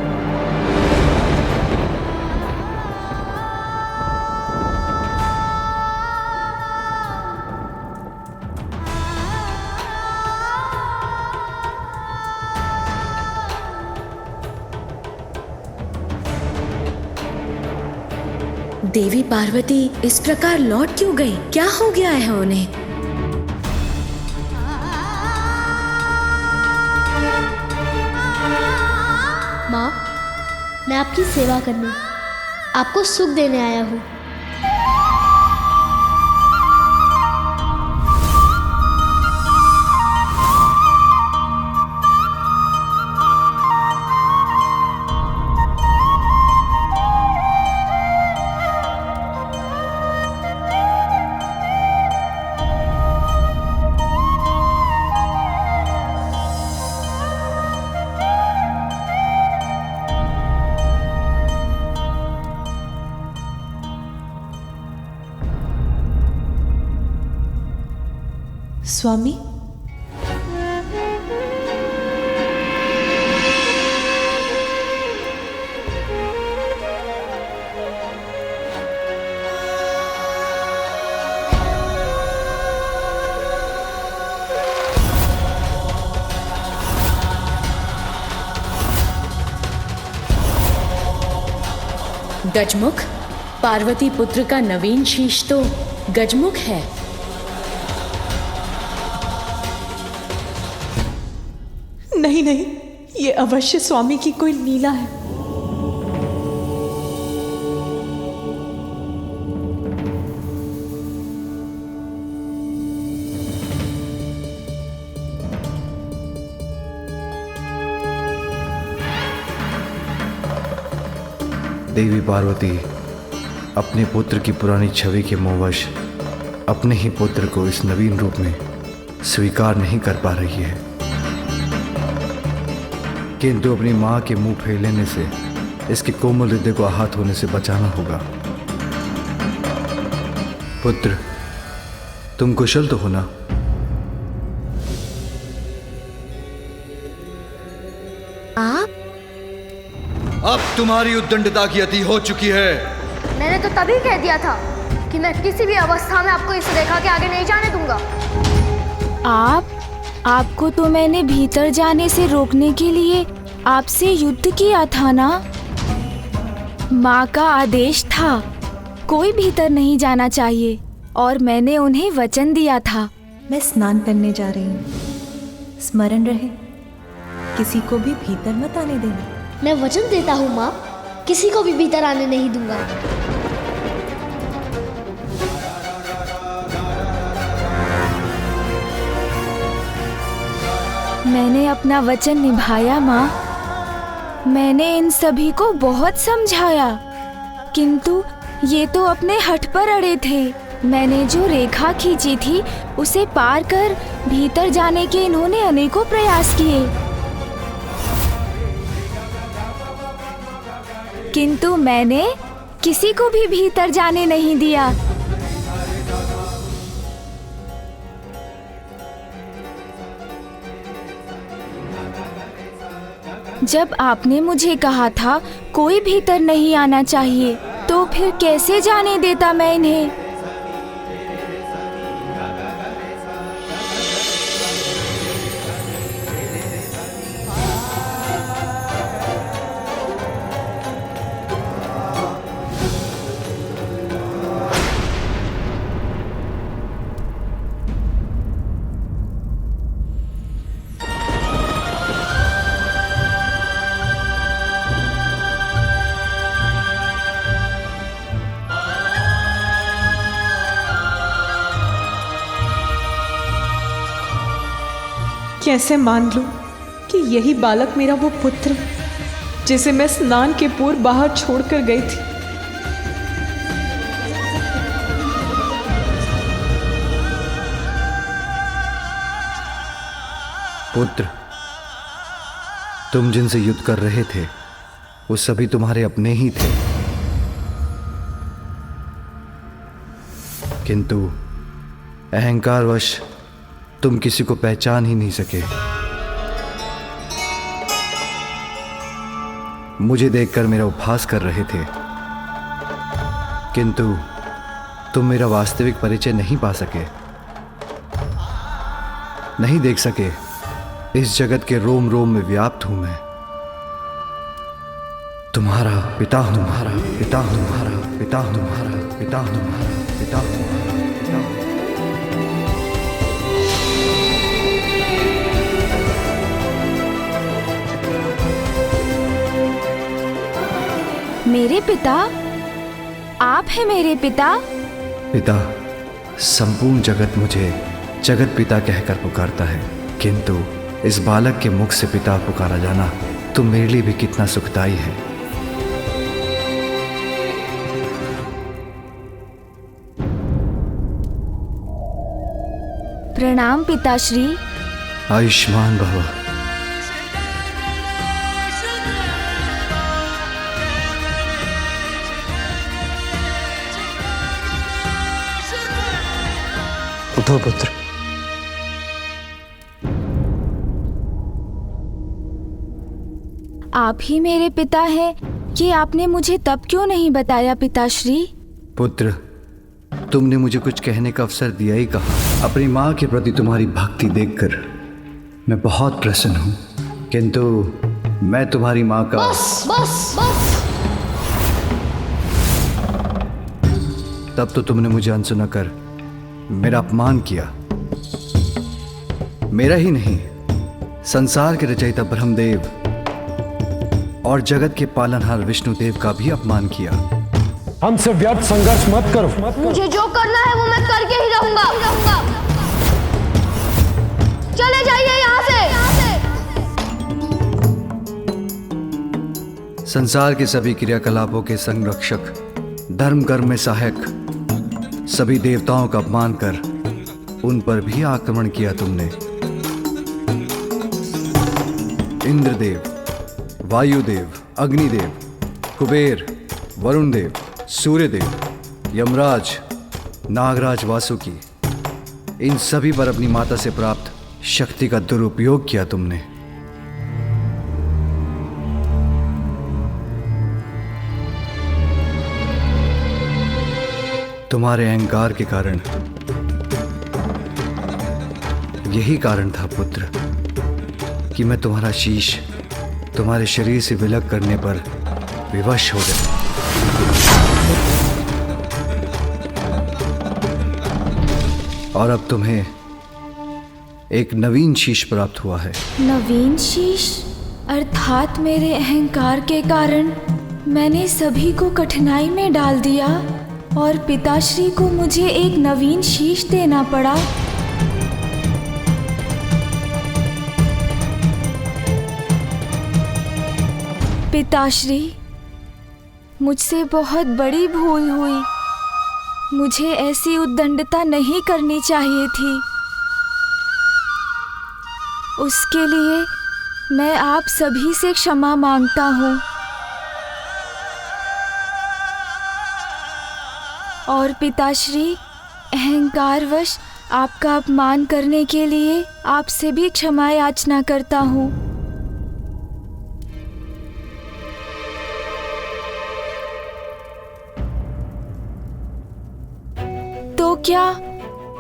देवी पार्वती इस प्रकार लौट क्यों गई? क्या हो गया है उन्हें? माँ, मैं आपकी सेवा करने, आपको सुख देने आया हूँ। स्वामी, गजमुख, पार्वती पुत्र का नवीन शीश तो गजमुख है। नहीं नहीं, ये अवश्य स्वामी की कोई लीला है। देवी पार्वती अपने पुत्र की पुरानी छवि के मोहवश अपने ही पुत्र को इस नवीन रूप में स्वीकार नहीं कर पा रही है, किंतु अपनी मां के मुंह फेर लेने से इसके कोमल हृदय को आहत होने से बचाना होगा। पुत्र, तुम कुशल तो हो ना? आप? अब तुम्हारी उद्दंडता की अति हो चुकी है। मैंने तो तभी कह दिया था कि मैं किसी भी अवस्था में आपको इस रेखा के आगे नहीं जाने दूंगा। आपको तो मैंने भीतर जाने से रोकने के लिए आपसे युद्ध किया था ना? माँ का आदेश था कोई भीतर नहीं जाना चाहिए और मैंने उन्हें वचन दिया था। मैं स्नान करने जा रही हूँ, स्मरण रहे किसी को भी भीतर मत आने देना। मैं वचन देता हूँ माँ, किसी को भी भीतर आने नहीं दूंगा। मैंने अपना वचन निभाया माँ। मैंने इन सभी को बहुत समझाया, किंतु ये तो अपने हठ पर अड़े थे। मैंने जो रेखा खींची थी उसे पार कर भीतर जाने के इन्होंने अनेकों प्रयास किए, किंतु मैंने किसी को भी भीतर जाने नहीं दिया। जब आपने मुझे कहा था कोई भीतर नहीं आना चाहिए, तो फिर कैसे जाने देता मैं इन्हें? कैसे मान लूं कि यही बालक मेरा वो पुत्र जिसे मैं स्नान के पूर्व बाहर छोड़कर गई थी। पुत्र, तुम जिनसे युद्ध कर रहे थे वो सभी तुम्हारे अपने ही थे, किंतु अहंकारवश तुम किसी को पहचान ही नहीं सके। मुझे देखकर मेरा उपहास कर रहे थे, किंतु तुम मेरा वास्तविक परिचय नहीं पा सके, नहीं देख सके। इस जगत के रोम रोम में व्याप्त हूं मैं। तुम्हारा पिता हूं, तुम्हारा पिता हूं, तुम्हारा पिता हूं, तुम्हारा पिता हूं, तुम्हारा पिता हूं। मेरे पिता? आप हैं मेरे पिता? पिता, संपूर्ण जगत मुझे जगत पिता कहकर पुकारता है, किंतु इस बालक के मुख से पिता पुकारा जाना तो मेरे लिए भी कितना सुखदायी है। प्रणाम पिताश्री। आयुष्मान भव। उठो पुत्र। आप ही मेरे पिता हैं, ये आपने मुझे तब क्यों नहीं बताया पिताश्री? पुत्र, तुमने मुझे कुछ कहने का अवसर दिया ही कहा। अपनी माँ के प्रति तुम्हारी भक्ति देखकर मैं बहुत प्रसन्न हूँ, किंतु मैं तुम्हारी माँ का बस बस बस। तब तो तुमने मुझे अनसुना कर मेरा अपमान किया। मेरा ही नहीं, संसार के रचयिता ब्रह्मदेव और जगत के पालनहार विष्णुदेव का भी अपमान किया। हमसे व्यर्थ संघर्ष मत करो। मुझे जो करना है वो मैं करके ही रहूंगा। चले जाइए यहाँ से। संसार के सभी क्रियाकलापों के संरक्षक, धर्म कर्म में सहायक सभी देवताओं का अपमान कर उन पर भी आक्रमण किया तुमने। इंद्रदेव, वायुदेव, अग्निदेव, कुबेर, वरुण देव, सूर्यदेव, यमराज, नागराज, वासुकी, इन सभी पर अपनी माता से प्राप्त शक्ति का दुरुपयोग किया तुमने। तुम्हारे अहंकार के कारण। यही कारण था पुत्र कि मैं तुम्हारा शीश तुम्हारे शरीर से विलग करने पर विवश हो गया। और अब तुम्हें एक नवीन शीश प्राप्त हुआ है। नवीन शीश? अर्थात मेरे अहंकार के कारण मैंने सभी को कठिनाई में डाल दिया और पिताश्री को मुझे एक नवीन शीश देना पड़ा। पिताश्री, मुझसे बहुत बड़ी भूल हुई। मुझे ऐसी उद्दंडता नहीं करनी चाहिए थी। उसके लिए मैं आप सभी से क्षमा मांगता हूँ। और पिताश्री, अहंकारवश आपका अपमान करने के लिए आपसे भी क्षमा याचना करता हूँ। तो क्या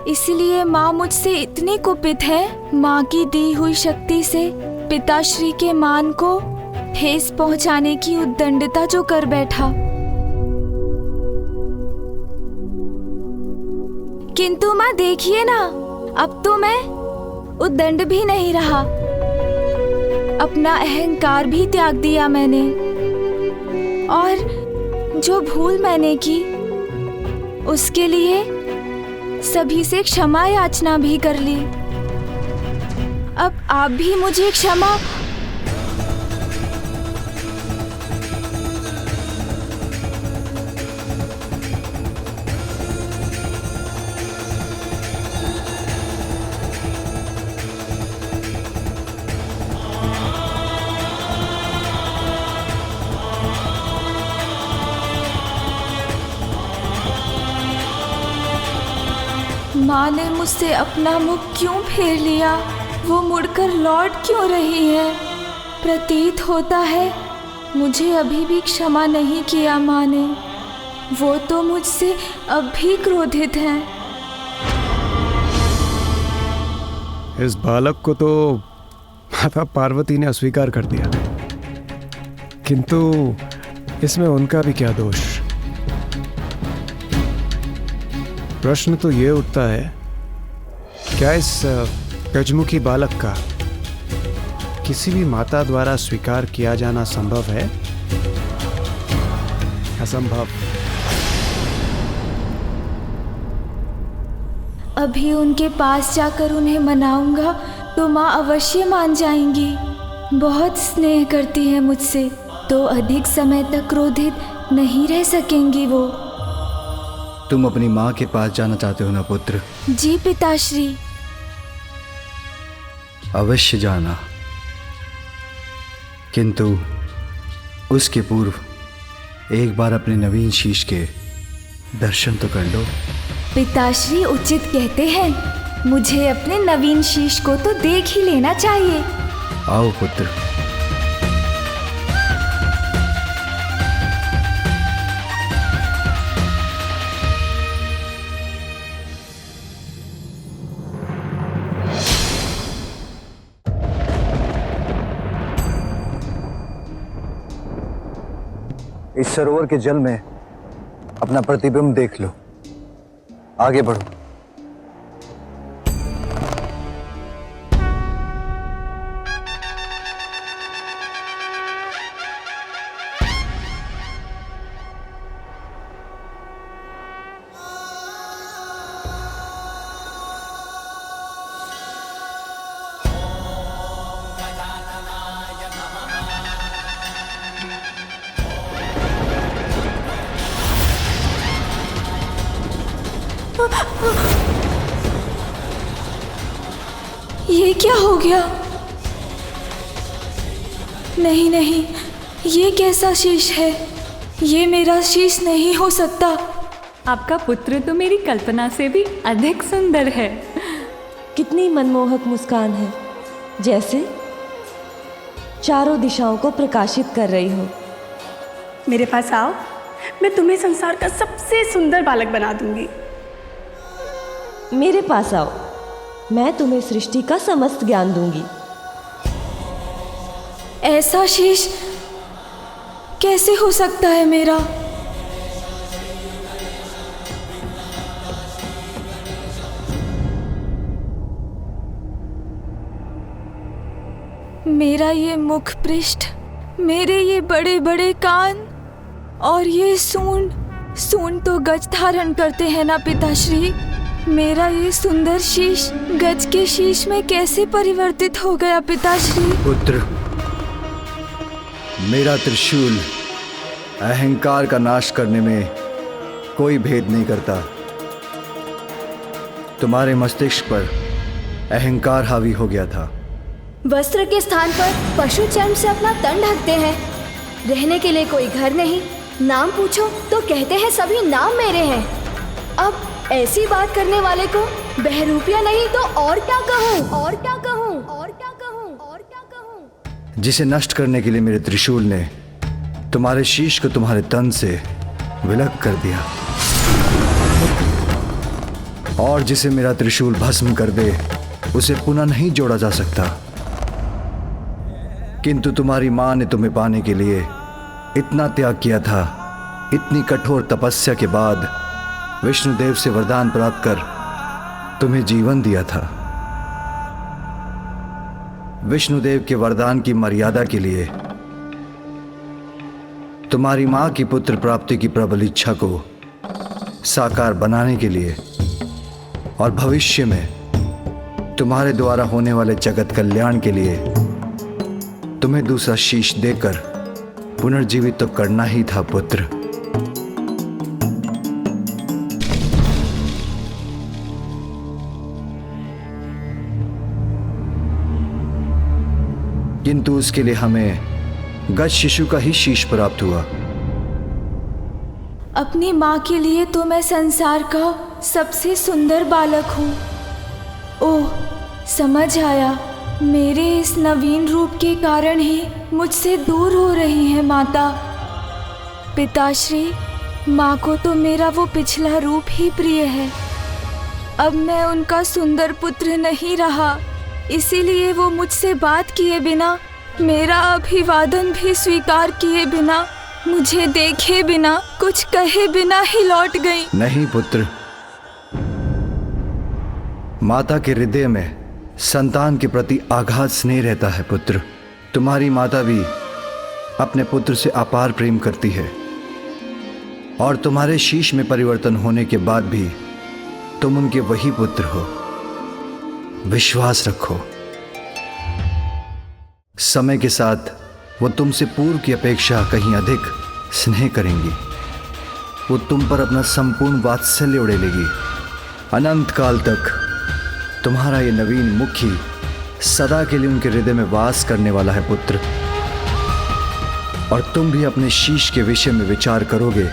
इसलिए माँ मुझसे इतनी कुपित है? माँ की दी हुई शक्ति से पिताश्री के मान को ठेस पहुंचाने की उद्दंडता जो कर बैठा। किंतु माँ देखिए ना, अब तो मैं उद्दंड भी नहीं रहा। अपना अहंकार भी त्याग दिया मैंने और जो भूल मैंने की उसके लिए सभी से क्षमा याचना भी कर ली। अब आप भी मुझे क्षमा। माँ ने मुझसे अपना मुख क्यों फेर लिया? वो मुड़कर लौट क्यों रही है? प्रतीत होता है मुझे अभी भी क्षमा नहीं किया माँ ने। वो तो मुझसे अब भी क्रोधित हैं। इस बालक को तो माता पार्वती ने अस्वीकार कर दिया, किंतु इसमें उनका भी क्या दोष? प्रश्न तो ये उठता है, क्या इस गजमुखी बालक का किसी भी माता द्वारा स्वीकार किया जाना संभव है? असंभव। अभी उनके पास जाकर उन्हें मनाऊंगा तो माँ अवश्य मान जाएंगी। बहुत स्नेह करती है मुझसे, तो अधिक समय तक क्रोधित नहीं रह सकेंगी वो। तुम अपनी माँ के पास जाना चाहते हो ना पुत्र? जी पिताश्री। अवश्य जाना, किंतु उसके पूर्व एक बार अपने नवीन शीश के दर्शन तो कर लो। पिताश्री उचित कहते हैं, मुझे अपने नवीन शीश को तो देख ही लेना चाहिए। आओ पुत्र। इस सरोवर के जल में अपना प्रतिबिंब देख लो। आगे बढ़ो। ये क्या हो गया? नहीं नहीं, ये कैसा शीश है? ये मेरा शीश नहीं हो सकता। आपका पुत्र तो मेरी कल्पना से भी अधिक सुंदर है। कितनी मनमोहक मुस्कान है, जैसे चारों दिशाओं को प्रकाशित कर रही हो। मेरे पास आओ, मैं तुम्हें संसार का सबसे सुंदर बालक बना दूंगी। मेरे पास आओ, मैं तुम्हें सृष्टि का समस्त ज्ञान दूंगी। ऐसा शीश कैसे हो सकता है मेरा? मेरा ये मुख पृष्ठ, मेरे ये बड़े बड़े कान और ये सूंड तो गज धारण करते हैं ना पिताश्री। मेरा ये सुंदर शीश गज के शीश में कैसे परिवर्तित हो गया पिताश्री? पुत्र, मेरा त्रिशूल अहंकार का नाश करने में कोई भेद नहीं करता। तुम्हारे मस्तिष्क पर अहंकार हावी हो गया था। वस्त्र के स्थान पर पशु चर्म से अपना तन ढकते हैं। रहने के लिए कोई घर नहीं, नाम पूछो तो कहते हैं सभी नाम मेरे हैं। अब ऐसी बात करने वाले को बहरूपिया नहीं तो और क्या कहूँ, और क्या कहूँ, और क्या कहूँ, और क्या कहूँ। जिसे नष्ट करने के लिए मेरे त्रिशूल ने तुम्हारे शीश को तुम्हारे तन से विलग कर दिया, और जिसे मेरा त्रिशूल भस्म कर दे उसे पुनः नहीं जोड़ा जा सकता। किंतु तुम्हारी मां ने तुम्हें पाने के लिए इतना त्याग किया था। इतनी कठोर तपस्या के बाद विष्णुदेव से वरदान प्राप्त कर तुम्हें जीवन दिया था। विष्णुदेव के वरदान की मर्यादा के लिए तुम्हारी मां की पुत्र प्राप्ति की प्रबल इच्छा को साकार बनाने के लिए और भविष्य में तुम्हारे द्वारा होने वाले जगत कल्याण के लिए तुम्हें दूसरा शीश देकर पुनर्जीवित तो करना ही था पुत्र। किंतु उसके लिए हमें गज शिशु का ही शीश प्राप्त हुआ। अपनी माँ के लिए तो मैं संसार का सबसे सुंदर बालक हूँ। ओह, समझ आया। मेरे इस नवीन रूप के कारण ही मुझसे दूर हो रही है माता। पिताश्री, माँ को तो मेरा वो पिछला रूप ही प्रिय है। अब मैं उनका सुंदर पुत्र नहीं रहा, इसीलिए वो मुझसे बात किए बिना, मेरा अभिवादन भी स्वीकार किए बिना, मुझे देखे बिना, कुछ कहे बिना ही लौट गई। नहीं पुत्र, माता के हृदय में संतान के प्रति आघात स्नेह रहता है पुत्र। तुम्हारी माता भी अपने पुत्र से अपार प्रेम करती है, और तुम्हारे शीश में परिवर्तन होने के बाद भी तुम उनके वही पुत्र हो। विश्वास रखो, समय के साथ वो तुमसे पूर्व की अपेक्षा कहीं अधिक स्नेह करेंगी। वो तुम पर अपना संपूर्ण वात्सल्य उड़ेलेगी। अनंत काल तक तुम्हारा ये नवीन मुखी सदा के लिए उनके हृदय में वास करने वाला है पुत्र। और तुम भी अपने शीश के विषय में विचार करोगे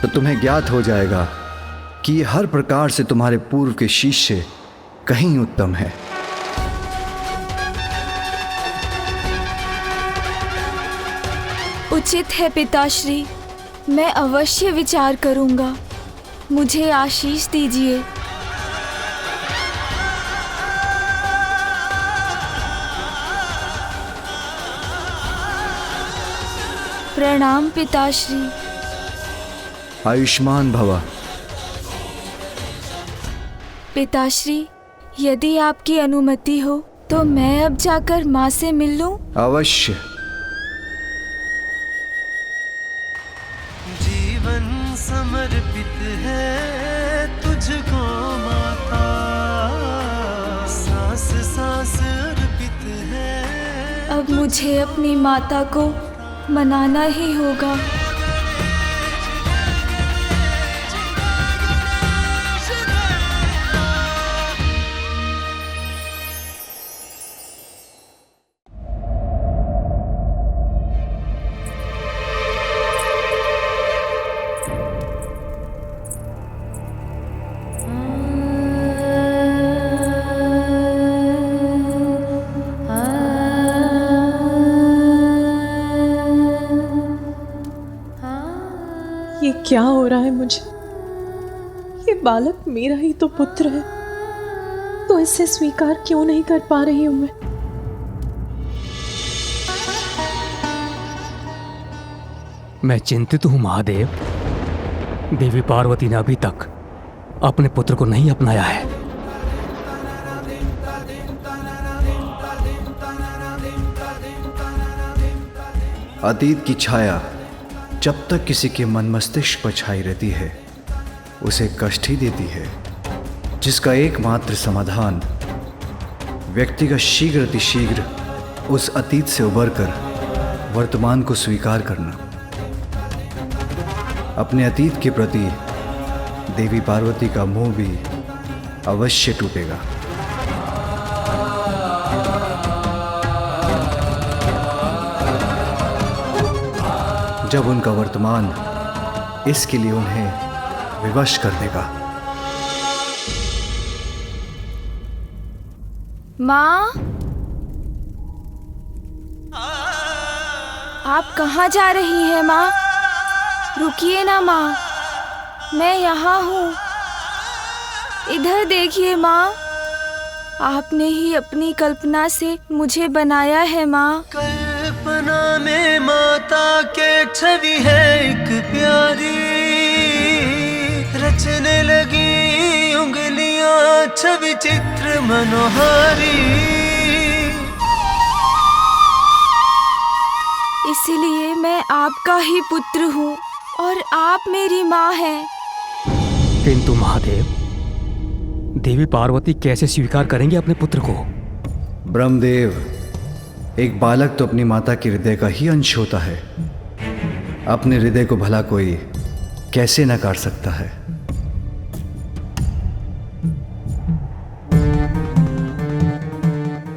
तो तुम्हें ज्ञात हो जाएगा कि ये हर प्रकार से तुम्हारे पूर्व के शीश से कहीं उत्तम है। उचित है पिताश्री, मैं अवश्य विचार करूंगा। मुझे आशीष दीजिए। प्रणाम पिताश्री। आयुष्मान भव। पिताश्री, यदि आपकी अनुमति हो तो मैं अब जाकर माँ से मिल लूं? अवश्य। जीवन समर्पित है तुझको माता, सांस सांस अर्पित है। अब मुझे अपनी माता को मनाना ही होगा। क्या हो रहा है मुझे? ये बालक मेरा ही तो पुत्र है, तो इसे स्वीकार क्यों नहीं कर पा रही हूं मैं? मैं चिंतित हूं महादेव। देवी पार्वती ने अभी तक अपने पुत्र को नहीं अपनाया है। अतीत की छाया जब तक किसी के मन मस्तिष्क पर छाई रहती है उसे कष्ट ही देती है, जिसका एकमात्र समाधान व्यक्ति का शीघ्र अतिशीघ्र उस अतीत से उबरकर वर्तमान को स्वीकार करना। अपने अतीत के प्रति देवी पार्वती का मोह भी अवश्य टूटेगा। जब उनका वर्तमान इसके लिए उन्हें विवश कर देगा। माँ, आप कहाँ जा रही हैं माँ? रुकिए ना माँ, मैं यहाँ हूँ। इधर देखिए माँ, आपने ही अपनी कल्पना से मुझे बनाया है माँ। कल्पना में माता के छवि है एक प्यारी, रचने लगी उंगलियां छवि चित्र मनोहारी। इसलिए मैं आपका ही पुत्र हूँ और आप मेरी माँ हैं। किंतु महादेव, देवी पार्वती कैसे स्वीकार करेंगे अपने पुत्र को? ब्रह्मदेव, एक बालक तो अपनी माता के हृदय का ही अंश होता है। अपने हृदय को भला कोई कैसे नकार सकता है?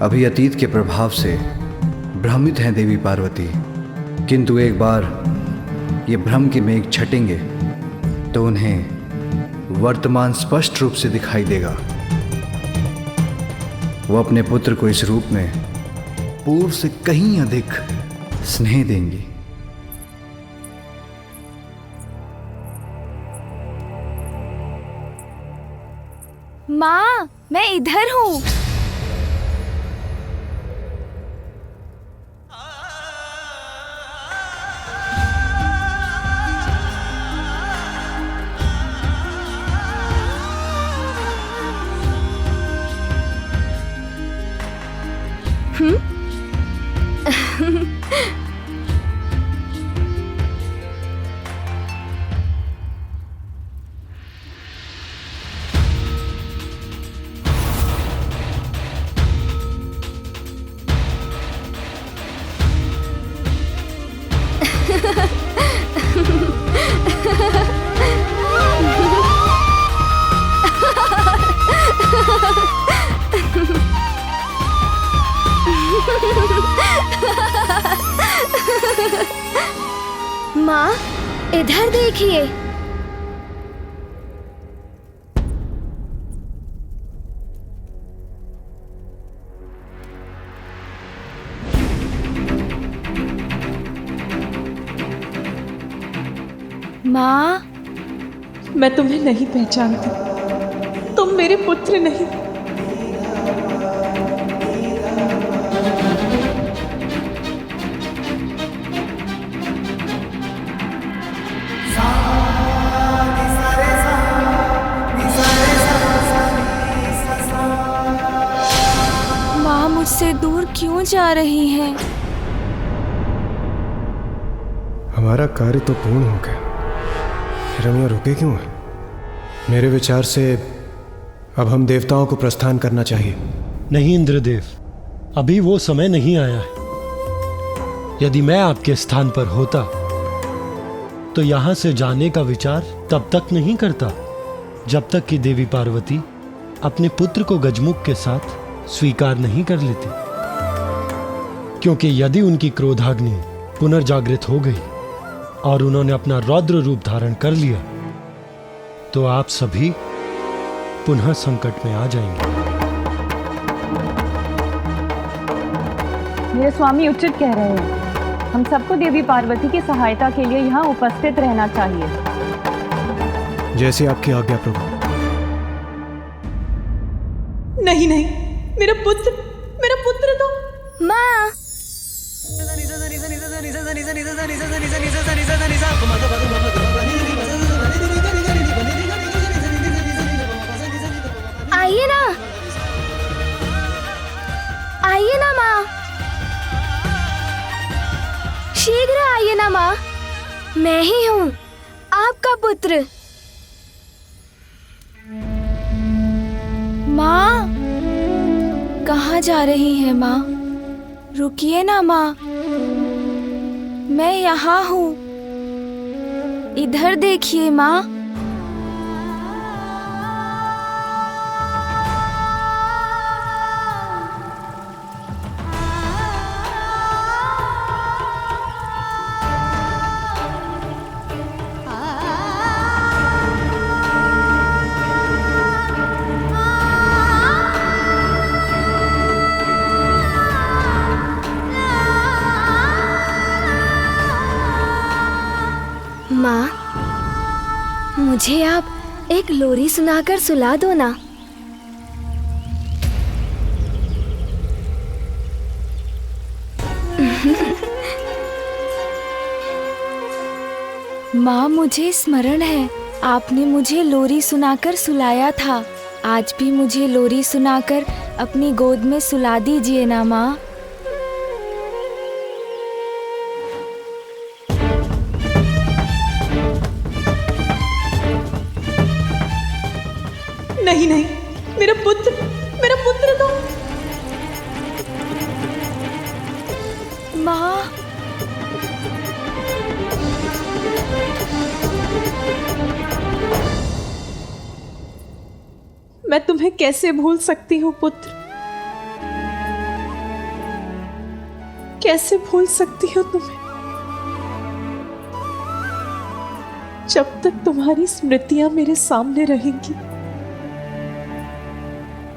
अभी अतीत के प्रभाव से भ्रमित हैं देवी पार्वती, किंतु एक बार ये भ्रम के मेघ छटेंगे तो उन्हें वर्तमान स्पष्ट रूप से दिखाई देगा। वो अपने पुत्र को इस रूप में पूर्व से कहीं अधिक स्नेह देंगी। माँ, मैं इधर हूँ। माँ, इधर देखिए। माँ, मैं तुम्हें नहीं पहचानती। तुम मेरे पुत्र नहीं। माँ मुझसे दूर क्यों जा रही हैं? हमारा कार्य तो पूर्ण हो गया, फिर हम यहाँ रुके क्यों हैं? मेरे विचार से अब हम देवताओं को प्रस्थान करना चाहिए। नहीं इंद्रदेव, अभी वो समय नहीं आया है। यदि मैं आपके स्थान पर होता तो यहां से जाने का विचार तब तक नहीं करता जब तक कि देवी पार्वती अपने पुत्र को गजमुख के साथ स्वीकार नहीं कर लेती, क्योंकि यदि उनकी क्रोधाग्नि पुनर्जागृत हो गई और उन्होंने अपना रौद्र रूप धारण कर लिया तो आप सभी पुनः संकट में आ जाएंगे। मेरे स्वामी उचित कह रहे हैं। हम सबको देवी पार्वती की सहायता के लिए यहाँ उपस्थित रहना चाहिए। जैसी आपकी आज्ञा प्रभु। नहीं नहीं, मेरा पुत्र तो। माँ, आइए ना, आइए ना माँ, शीघ्र आइए ना माँ, मैं ही हूँ आपका पुत्र। माँ, कहाँ जा रही हैं माँ? रुकिए ना माँ, मैं यहाँ हूँ, इधर देखिए माँ। माँ, मुझे आप एक लोरी सुनाकर सुला दो ना। माँ, मुझे स्मरण है, आपने मुझे लोरी सुनाकर सुलाया था। आज भी मुझे लोरी सुनाकर अपनी गोद में सुला दीजिए ना माँ। नहीं नहीं, मेरा पुत्र तो। माँ, मैं तुम्हें कैसे भूल सकती हूँ पुत्र, कैसे भूल सकती हूँ तुम्हें? जब तक तुम्हारी स्मृतियां मेरे सामने रहेंगी,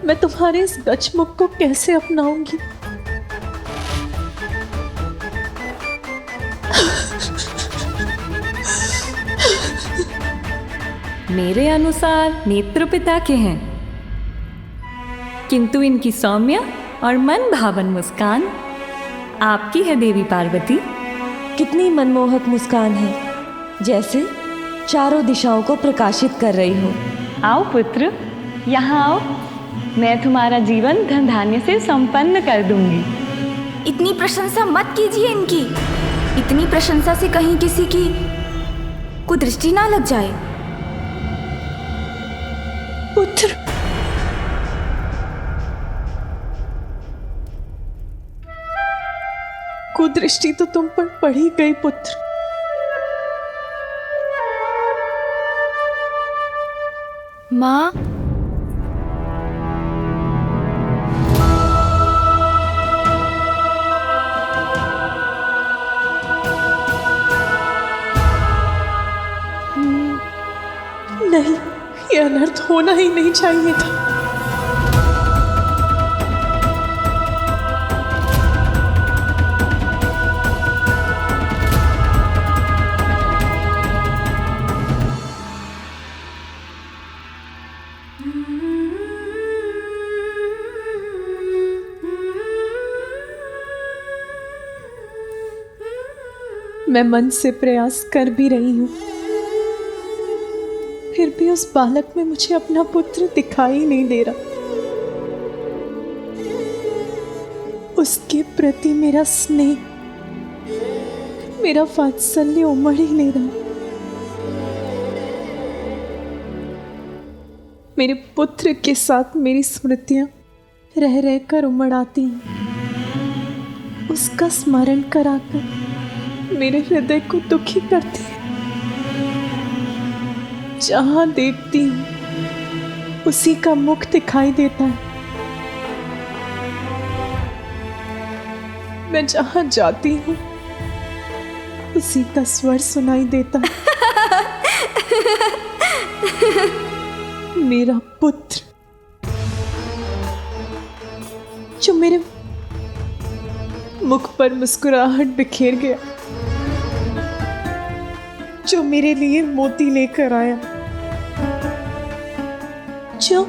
मैं तुम्हारे इस गजमुख को कैसे अपनाऊंगी? मेरे अनुसार नेत्र पिता के हैं, किंतु इनकी सौम्य और मन भावन मुस्कान आपकी है देवी पार्वती। कितनी मनमोहक मुस्कान है, जैसे चारों दिशाओं को प्रकाशित कर रही हो। आओ पुत्र, यहाँ आओ, मैं तुम्हारा जीवन धन धान्य से संपन्न कर दूंगी। इतनी प्रशंसा मत कीजिए इनकी। इतनी प्रशंसा से कहीं किसी की कुदृष्टि ना लग जाए। पुत्र, कुदृष्टि तो तुम पर पड़ी गई पुत्र। माँ, नहीं, ये अनर्थ होना ही नहीं चाहिए था। मैं मन से प्रयास कर भी रही हूं, फिर भी उस बालक में मुझे अपना पुत्र दिखाई नहीं दे रहा। उसके प्रति मेरा स्नेह, मेरा वात्सल्य उमड़ ही नहीं रहा। मेरे पुत्र के साथ मेरी स्मृतियां रह रहकर उमड़ आती हैं। उसका स्मरण कराकर मेरे हृदय को दुखी करती है। जहां देखती हूं उसी का मुख दिखाई देता है। मैं जहां जाती हूं उसी का स्वर सुनाई देता है। मेरा पुत्र जो मेरे मुख पर मुस्कुराहट बिखेर गया, जो मेरे लिए मोती लेकर आया, जो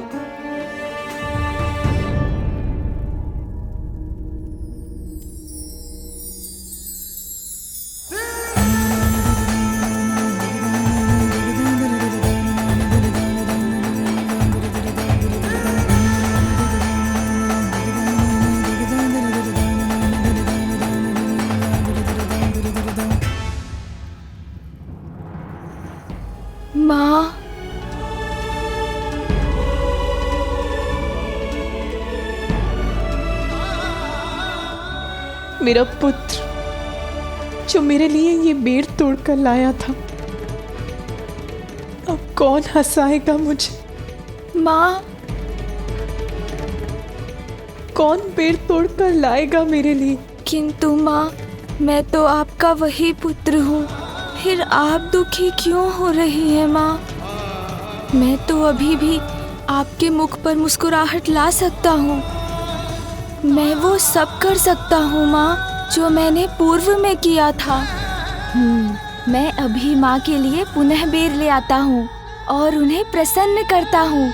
माँ, मेरा पुत्र जो मेरे लिए ये बेर तोड़कर लाया था, अब कौन हंसाएगा मुझे? माँ, कौन बेर तोड़कर लाएगा मेरे लिए? किंतु माँ, मैं तो आपका वही पुत्र हूँ, फिर आप दुखी क्यों हो रही हैं माँ? मैं तो अभी भी आपके मुख पर मुस्कुराहट ला सकता हूँ। मैं वो सब कर सकता हूँ माँ जो मैंने पूर्व में किया था। मैं अभी माँ के लिए पुनः बेर ले आता हूँ और उन्हें प्रसन्न करता हूँ।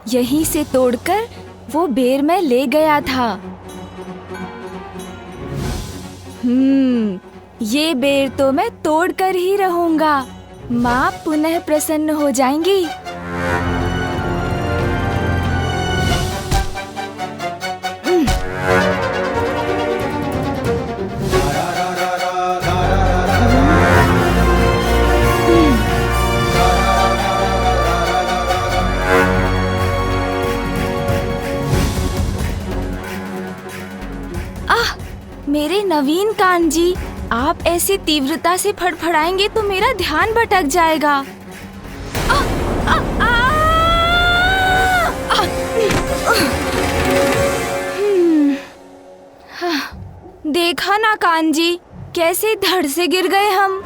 यहीं से तोड़कर वो बेर मैं ले गया था। ये बेर तो मैं तोड़कर ही रहूंगा। माँ पुनः प्रसन्न हो जाएंगी। मेरे नवीन कान जी, आप ऐसी तीव्रता से फड़फड़ाएंगे तो मेरा ध्यान भटक जाएगा। देखा ना कान जी, कैसे धड़ से गिर गए हम।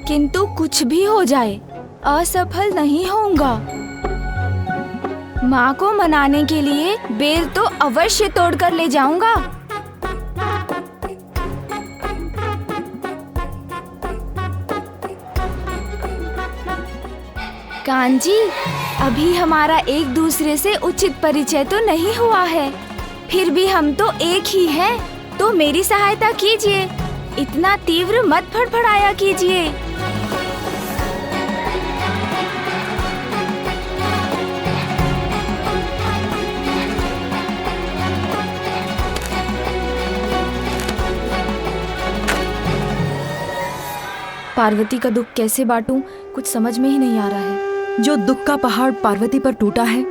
किंतु कुछ भी हो जाए, असफल नहीं होऊंगा। माँ को मनाने के लिए बेर तो अवश्य तोड़कर ले जाऊंगा। कान जी, अभी हमारा एक दूसरे से उचित परिचय तो नहीं हुआ है, फिर भी हम तो एक ही हैं, तो मेरी सहायता कीजिए। इतना तीव्र मत फड़फड़ाया कीजिए। पार्वती का दुख कैसे बांटूं, कुछ समझ में ही नहीं आ रहा है। जो दुख का पहाड़ पार्वती पर टूटा है,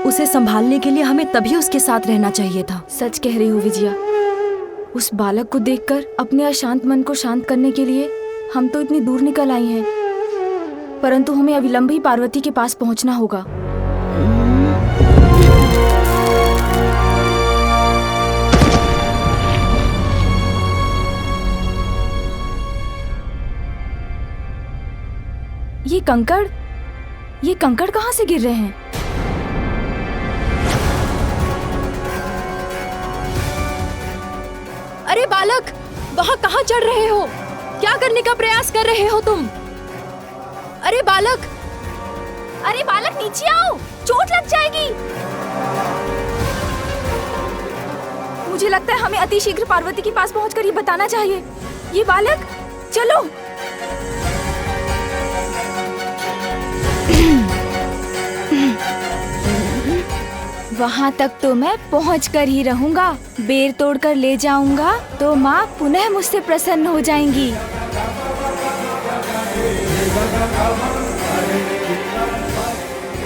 उसे संभालने के लिए हमें तभी उसके साथ रहना चाहिए था। सच कह रही हो विजया। उस बालक को देखकर अपने अशांत मन को शांत करने के लिए हम तो इतनी दूर निकल आई हैं, परंतु हमें अविलंब ही पार्वती के पास पहुंचना होगा। ये कंकड़ कहाँ से गिर रहे हैं? अरे बालक, वहाँ कहाँ चढ़ रहे हो? क्या करने का प्रयास कर रहे हो तुम? अरे बालक, नीचे आओ, चोट लग जाएगी। मुझे लगता है हमें अतिशीघ्र पार्वती के पास पहुंचकर ये बताना चाहिए। ये बालक, चलो। वहाँ तक तो मैं पहुँच कर ही रहूँगा। बेर तोड़कर ले जाऊँगा तो माँ पुनः मुझसे प्रसन्न हो जाएंगी।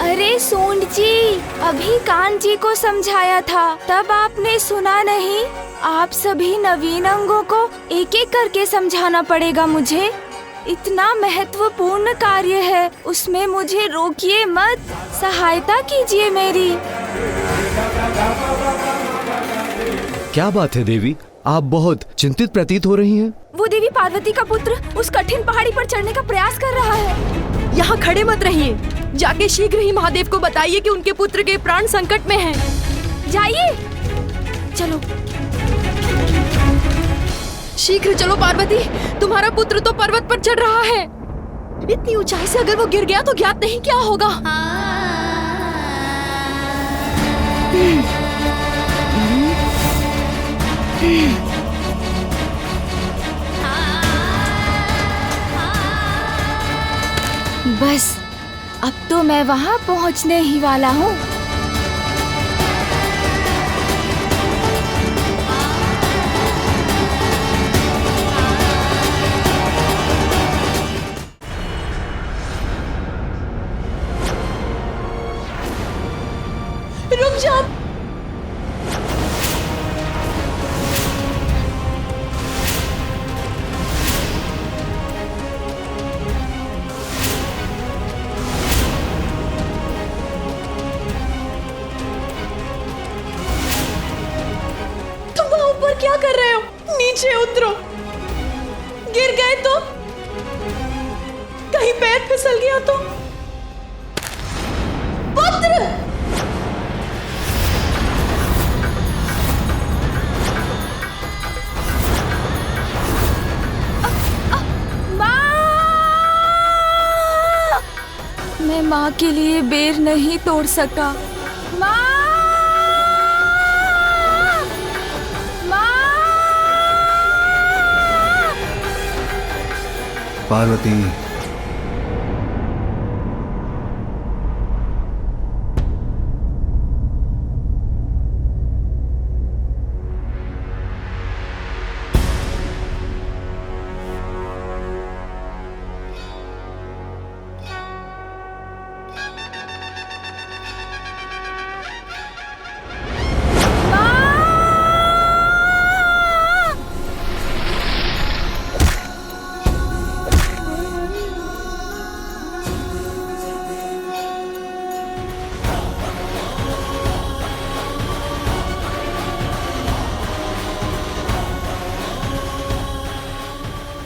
अरे सूंड जी, अभी कान जी को समझाया था, तब आपने सुना नहीं। आप सभी नवीन अंगों को एक एक करके समझाना पड़ेगा मुझे। इतना महत्वपूर्ण कार्य है, उसमें मुझे रोकिए मत, सहायता कीजिए मेरी। क्या बात है देवी, आप बहुत चिंतित प्रतीत हो रही हैं। वो देवी पार्वती का पुत्र उस कठिन पहाड़ी पर चढ़ने का प्रयास कर रहा है। यहाँ खड़े मत रहिए, जाके शीघ्र ही महादेव को बताइए कि उनके पुत्र के प्राण संकट में हैं। जाइए, चलो शीघ्र चलो पार्वती, तुम्हारा पुत्र तो पर्वत पर चढ़ रहा है। इतनी ऊंचाई से अगर वो गिर गया तो ज्ञात नहीं क्या होगा। बस अब तो मैं वहां पहुंचने ही वाला हूँ। रुक जाओ। तुम वहां ऊपर क्या कर रहे हो? नीचे उतरो। गिर गए तो? कहीं पैर फिसल गया तो? पुत्र! मैं माँ के लिए बेर नहीं तोड़ सका। माँ! पार्वती,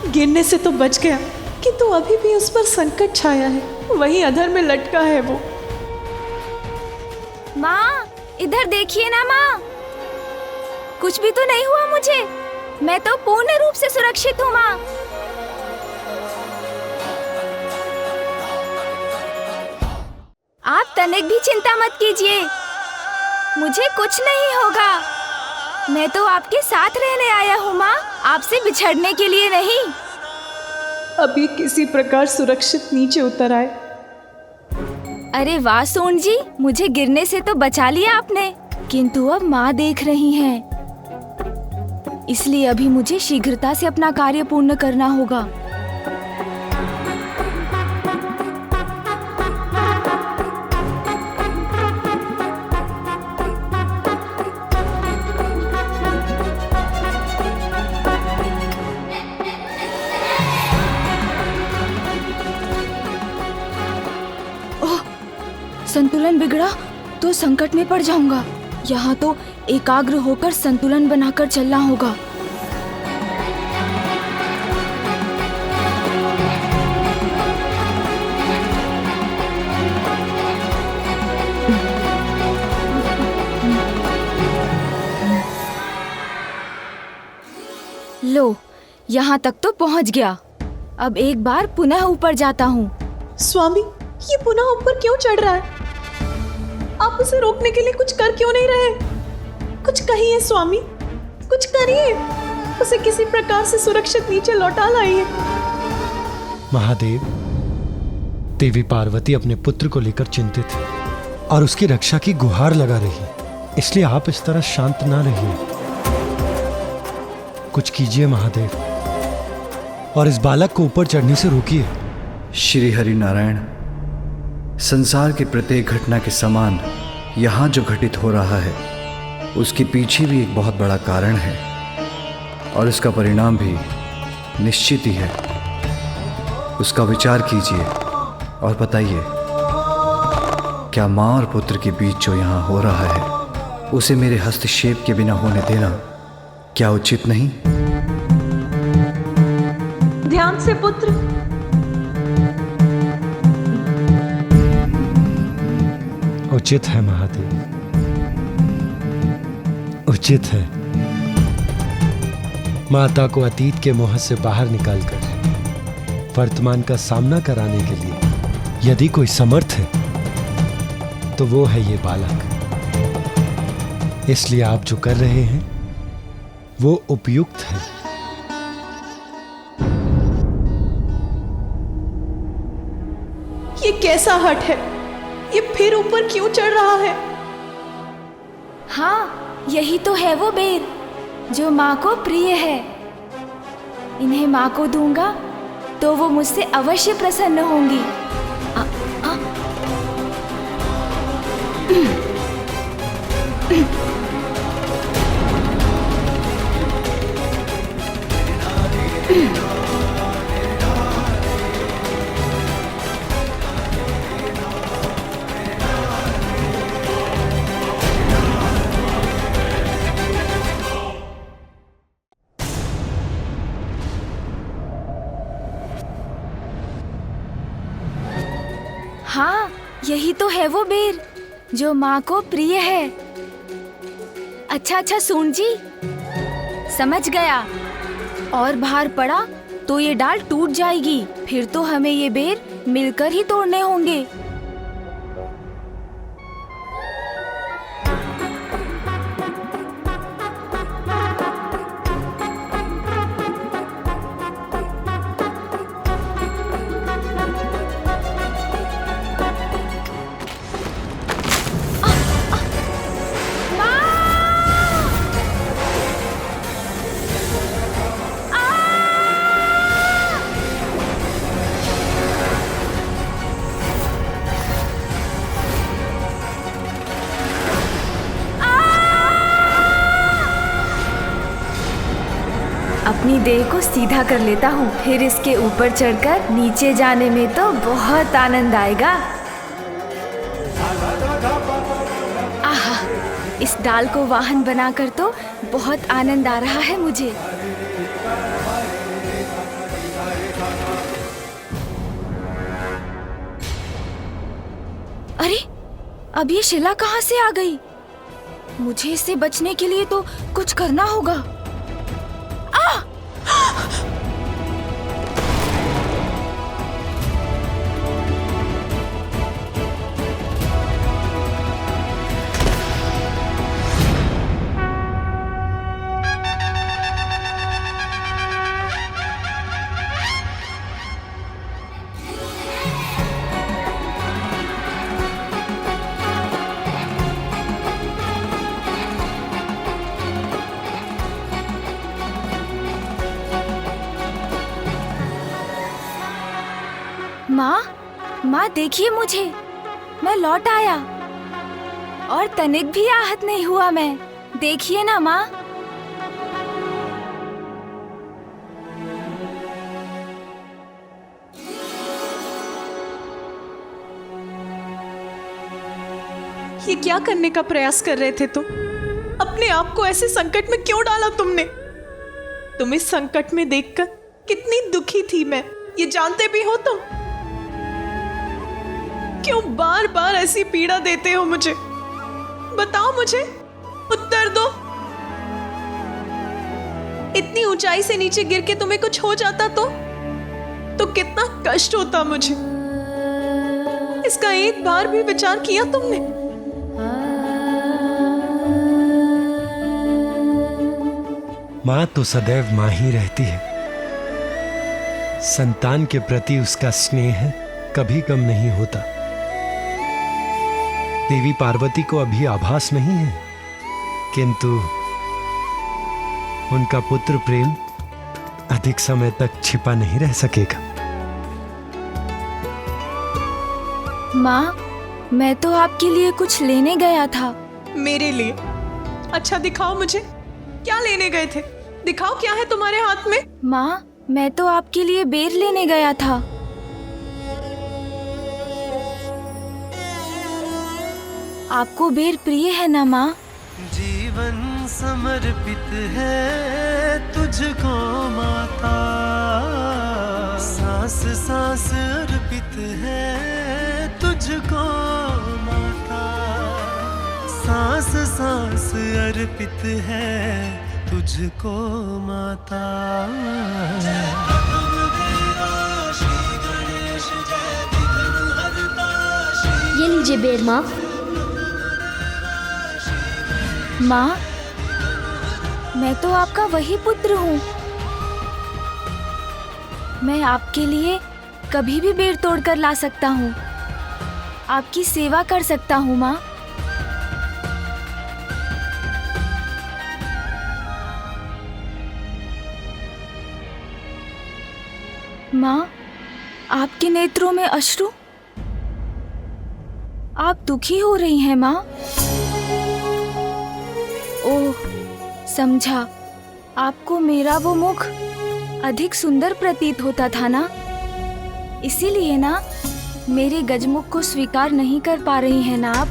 गिरने से तो बच गया, किंतु अभी भी उस पर संकट छाया है। वहीं अधर में लटका है वो। माँ, इधर देखिए ना माँ, कुछ भी तो नहीं हुआ मुझे। मैं तो पूर्ण रूप से सुरक्षित हूँ माँ। आप तनिक भी चिंता मत कीजिए, मुझे कुछ नहीं होगा। मैं तो आपके साथ रहने आया हूँ माँ, आपसे बिछड़ने के लिए नहीं। अभी किसी प्रकार सुरक्षित नीचे उतर आए। अरे वाह सोन जी, मुझे गिरने से तो बचा लिया आपने, किंतु अब माँ देख रही हैं, इसलिए अभी मुझे शीघ्रता से अपना कार्य पूर्ण करना होगा। संतुलन बिगड़ा तो संकट में पड़ जाऊंगा। यहाँ तो एकाग्र होकर संतुलन बनाकर चलना होगा। लो, यहाँ तक तो पहुँच गया। अब एक बार पुनः ऊपर जाता हूँ। स्वामी, ये पुनः ऊपर क्यों चढ़ रहा है? आप उसे रोकने के लिए कुछ कर क्यों नहीं रहे? कुछ कहिए स्वामी, कुछ करिए। उसे किसी प्रकार से सुरक्षित नीचे लौटा लाइए। महादेव, देवी पार्वती अपने पुत्र को लेकर चिंतित है और उसकी रक्षा की गुहार लगा रही है, इसलिए आप इस तरह शांत ना रहिए। कुछ कीजिए महादेव और इस बालक को ऊपर चढ़ने से रोकिए। श्री हरि नारायण, संसार की प्रत्येक घटना के समान यहाँ जो घटित हो रहा है उसके पीछे भी एक बहुत बड़ा कारण है और इसका परिणाम भी निश्चित ही है। उसका विचार कीजिए और बताइए, क्या माँ और पुत्र के बीच जो यहाँ हो रहा है उसे मेरे हस्तक्षेप के बिना होने देना क्या उचित नहीं? ध्यान से पुत्र। उचित है महादेव, उचित है। माता को अतीत के मोह से बाहर निकालकर वर्तमान का सामना कराने के लिए यदि कोई समर्थ है तो वो है ये बालक। इसलिए आप जो कर रहे हैं वो उपयुक्त है। ये कैसा हट है? ये फिर ऊपर क्यों चढ़ रहा है? हाँ, यही तो है वो बेर जो माँ को प्रिय है। इन्हें माँ को दूंगा तो वो मुझसे अवश्य प्रसन्न होंगी। हाँ, यही तो है वो बेर जो माँ को प्रिय है। अच्छा सून जी, समझ गया। और भार पड़ा तो ये डाल टूट जाएगी, फिर तो हमें ये बेर मिलकर ही तोड़ने होंगे। अपनी देह को सीधा कर लेता हूँ, फिर इसके ऊपर चढ़कर नीचे जाने में तो बहुत आनंद आएगा। आहा, इस डाल को वाहन बनाकर तो बहुत आनंद आ रहा है मुझे। अरे, अब ये शिला कहाँ से आ गई? मुझे इससे बचने के लिए तो कुछ करना होगा। माँ देखिए मुझे, मैं लौट आया और तनिक भी आहत नहीं हुआ मैं। देखिए ना माँ। ये क्या करने का प्रयास कर रहे थे तुम? अपने आप को ऐसे संकट में क्यों डाला तुमने? तुम इस संकट में देखकर कितनी दुखी थी मैं, ये जानते भी हो तुम? क्यों बार बार ऐसी पीड़ा देते हो मुझे? बताओ मुझे, उत्तर दो। इतनी ऊंचाई से नीचे गिर के तुम्हें कुछ हो जाता तो कितना कष्ट होता मुझे। इसका एक बार भी विचार किया तुमने? माँ तो सदैव माँ ही रहती है। संतान के प्रति उसका स्नेह कभी कम नहीं होता। देवी पार्वती को अभी आभास नहीं है, किंतु उनका पुत्र प्रेम अधिक समय तक छिपा नहीं रह सकेगा। माँ, मैं तो आपके लिए कुछ लेने गया था। मेरे लिए? अच्छा दिखाओ मुझे, क्या लेने गए थे? दिखाओ क्या है तुम्हारे हाथ में? माँ, मैं तो आपके लिए बेर लेने गया था। आपको बेर प्रिय है ना माँ? जीवन समर्पित है तुझको माता, सांस सांस अर्पित है तुझको माता, सांस सांस अर्पित है तुझको माता। ये लीजिए बेर माँ। माँ, मैं तो आपका वही पुत्र हूँ। मैं आपके लिए कभी भी बेर तोड़ कर ला सकता हूँ, आपकी सेवा कर सकता हूँ माँ। माँ, आपके नेत्रों में अश्रु, आप दुखी हो रही हैं माँ। ओह, समझा, आपको मेरा वो मुख अधिक सुंदर प्रतीत होता था ना, इसीलिए ना मेरे गजमुख को स्वीकार नहीं कर पा रही हैं ना आप।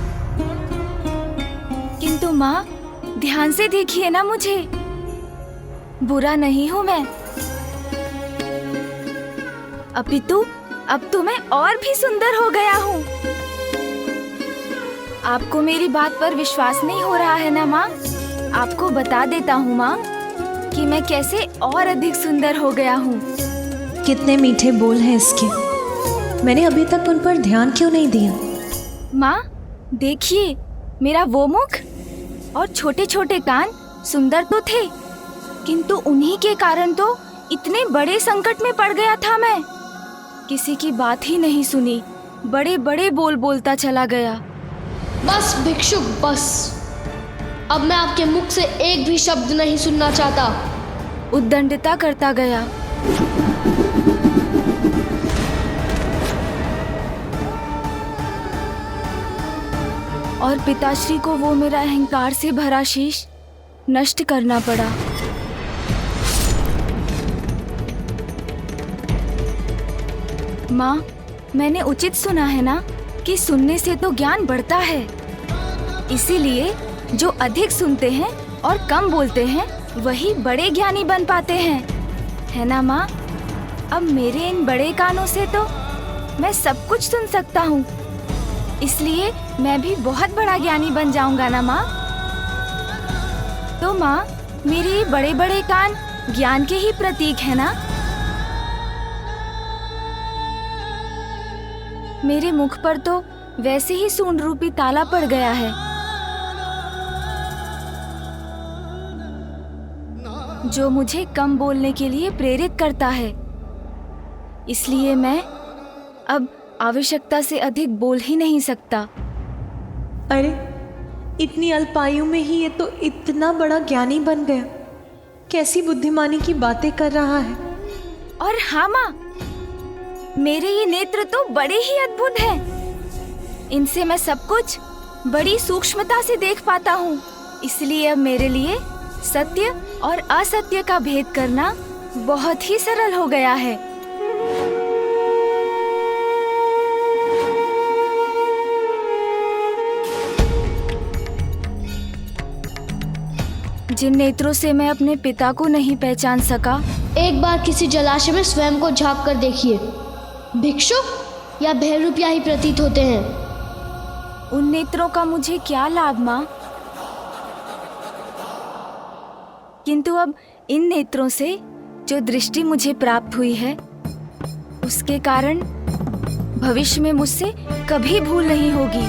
किंतु माँ, ध्यान से देखिए ना मुझे, बुरा नहीं हूँ मैं, अपितु अब तो मैं और भी सुंदर हो गया हूँ। आपको मेरी बात पर विश्वास नहीं हो रहा है ना माँ? आपको बता देता हूँ माँ कि मैं कैसे और अधिक सुंदर हो गया हूँ। कितने मीठे बोल हैं इसके, मैंने अभी तक उन पर ध्यान क्यों नहीं दिया? माँ देखिए, मेरा वो मुख और छोटे छोटे कान सुंदर तो थे, किंतु उन्हीं के कारण तो इतने बड़े संकट में पड़ गया था मैं। किसी की बात ही नहीं सुनी, बड़े बड़े बोल बोलता चला गया। बस भिक्षुक बस, अब मैं आपके मुख से एक भी शब्द नहीं सुनना चाहता। उद्दंडता करता गया। और पिताश्री को वो मेरा अहंकार से भरा शीश नष्ट करना पड़ा। माँ, मैंने उचित सुना है ना कि सुनने से तो ज्ञान बढ़ता है, इसीलिए जो अधिक सुनते हैं और कम बोलते हैं वही बड़े ज्ञानी बन पाते हैं, है ना माँ? अब मेरे इन बड़े कानों से तो मैं सब कुछ सुन सकता हूँ, इसलिए मैं भी बहुत बड़ा ज्ञानी बन जाऊंगा ना माँ? तो माँ, मेरे ये बड़े बड़े कान ज्ञान के ही प्रतीक है ना? मेरे मुख पर तो वैसे ही सूंड रूपी ताला पड़ गया है, जो मुझे कम बोलने के लिए प्रेरित करता है। इसलिए मैं अब आवश्यकता से अधिक बोल ही नहीं सकता। अरे, इतनी अल्पायु में ही ये तो इतना बड़ा ज्ञानी बन गया, कैसी बुद्धिमानी की बातें कर रहा है। और हाँ माँ, मेरे ये नेत्र तो बड़े ही अद्भुत हैं। इनसे मैं सब कुछ बड़ी सूक्ष्मता से देख पाता हूँ, इसलिए अब मेरे लिए सत्य और असत्य का भेद करना बहुत ही सरल हो गया है। जिन नेत्रों से मैं अपने पिता को नहीं पहचान सका, एक बार किसी जलाशय में स्वयं को झांक कर देखिए, भिक्षुक या बहरूपिया ही प्रतीत होते हैं। उन नेत्रों का मुझे क्या लाभ माँ? किंतु अब इन नेत्रों से जो दृष्टि मुझे प्राप्त हुई है, उसके कारण भविष्य में मुझसे कभी भूल नहीं होगी।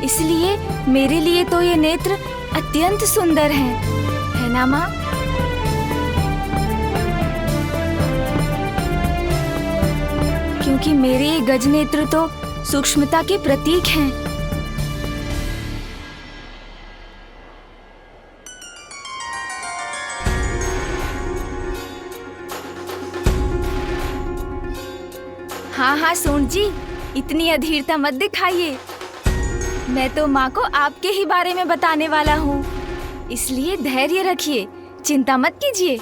इसलिए मेरे लिए तो ये नेत्र अत्यंत सुंदर हैं, है ना माँ? क्योंकि मेरे ये गज नेत्र तो सूक्ष्मता के प्रतीक हैं। हाँ हाँ सूंड जी, इतनी अधीरता मत दिखाइए। मैं तो माँ को आपके ही बारे में बताने वाला हूँ, इसलिए धैर्य रखिए, चिंता मत कीजिए।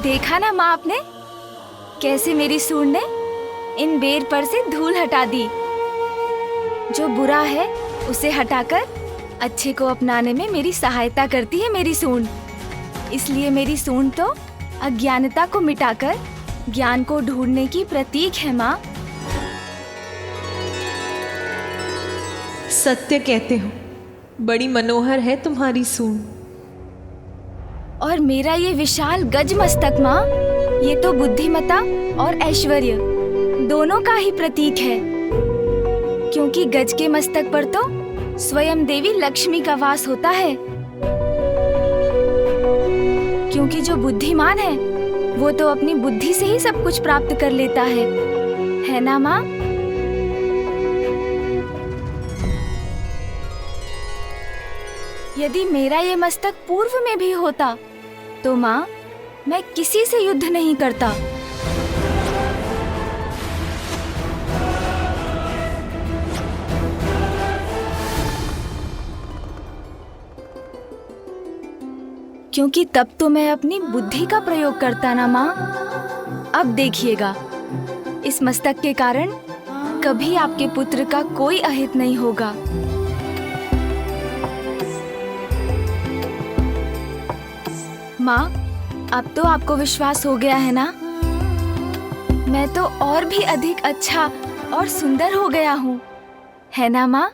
देखा ना माँ आपने, कैसे मेरी सूंड ने इन बेर पर से धूल हटा दी। जो बुरा है उसे हटाकर अच्छे को अपनाने में मेरी सहायता करती है मेरी सूंड। इसलिए मेरी सूंड तो अज्ञानता को मिटाकर ज्ञान को ढूंढने की प्रतीक है माँ। सत्य कहते हो, बड़ी मनोहर है तुम्हारी सूंड। और मेरा ये विशाल गज मस्तक माँ, ये तो बुद्धिमता और ऐश्वर्य दोनों का ही प्रतीक है। क्योंकि गज के मस्तक पर तो स्वयं देवी लक्ष्मी का वास होता है। क्योंकि जो बुद्धिमान है वो तो अपनी बुद्धि से ही सब कुछ प्राप्त कर लेता है ना माँ? यदि मेरा ये मस्तक पूर्व में भी होता तो माँ, मैं किसी से युद्ध नहीं करता। क्योंकि तब तो मैं अपनी बुद्धि का प्रयोग करता ना माँ। अब देखिएगा, इस मस्तक के कारण कभी आपके पुत्र का कोई अहित नहीं होगा। माँ, अब तो आपको विश्वास हो गया है ना? मैं तो और भी अधिक अच्छा और सुंदर हो गया हूँ, है ना माँ?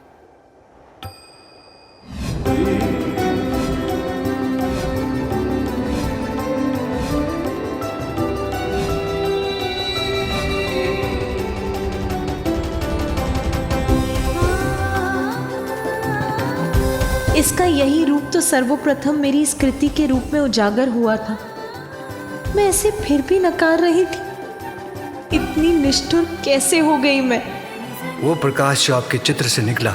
इसका यही रूप तो सर्वप्रथम मेरी इस कृति के रूप में उजागर हुआ था। मैं ऐसे फिर भी नकार रही थी। इतनी निष्ठुर कैसे हो गई मैं? वो प्रकाश जो आपके चित्र से निकला,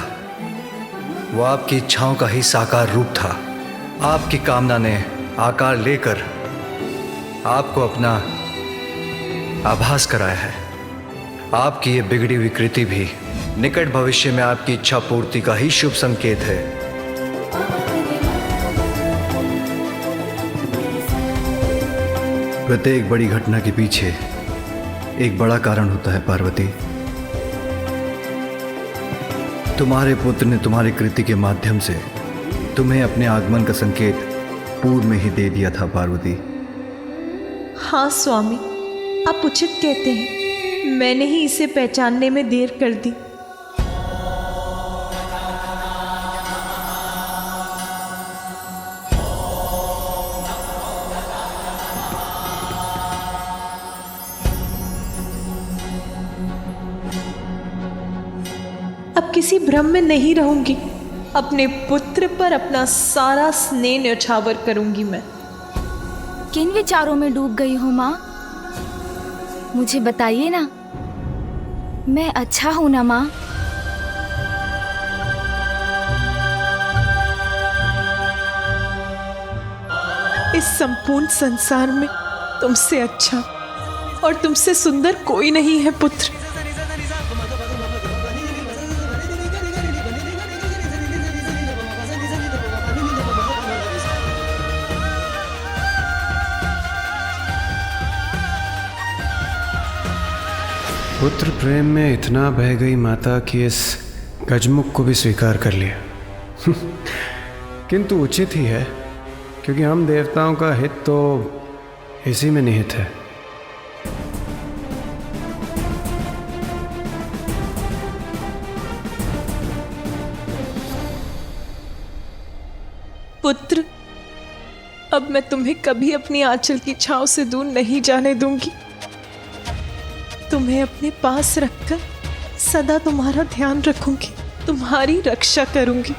वो आपकी इच्छाओं का ही साकार रूप था। आपकी कामना ने आकार लेकर आपको अपना आभास कराया है। आपकी ये बिगड़ी हुई कृति भी निकट भविष्य में आपकी इच्छा पूर्ति का ही शुभ संकेत है। प्रत्येक बड़ी घटना के पीछे एक बड़ा कारण होता है पार्वती। तुम्हारे पुत्र ने तुम्हारी कृति के माध्यम से तुम्हें अपने आगमन का संकेत पूर्व में ही दे दिया था पार्वती। हाँ स्वामी, आप उचित कहते हैं। मैंने ही इसे पहचानने में देर कर दी। अब किसी भ्रम में नहीं रहूंगी। अपने पुत्र पर अपना सारा स्नेह न्यौछावर करूंगी मैं। किन विचारों में डूब गई हो माँ? मुझे बताइए ना। मैं अच्छा हूं ना माँ? इस संपूर्ण संसार में तुमसे अच्छा और तुमसे सुंदर कोई नहीं है पुत्र। पुत्र प्रेम में इतना बह गई माता कि इस गजमुख को भी स्वीकार कर लिया। किंतु उचित ही है, क्योंकि हम देवताओं का हित तो इसी में निहित है। पुत्र, अब मैं तुम्हें कभी अपनी आंचल की छांव से दूर नहीं जाने दूंगी। तुम्हें अपने पास रखकर सदा तुम्हारा ध्यान रखूंगी, तुम्हारी रक्षा करूंगी।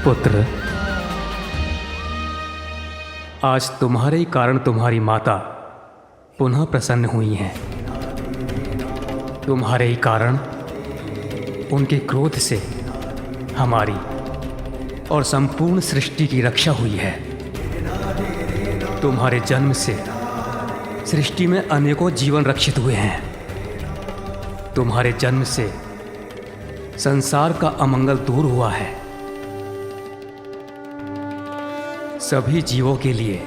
पुत्र, आज तुम्हारे ही कारण तुम्हारी माता पुनः प्रसन्न हुई हैं। तुम्हारे ही कारण उनके क्रोध से हमारी और संपूर्ण सृष्टि की रक्षा हुई है। तुम्हारे जन्म से सृष्टि में अनेकों जीवन रक्षित हुए हैं। तुम्हारे जन्म से संसार का अमंगल दूर हुआ है। सभी जीवों के लिए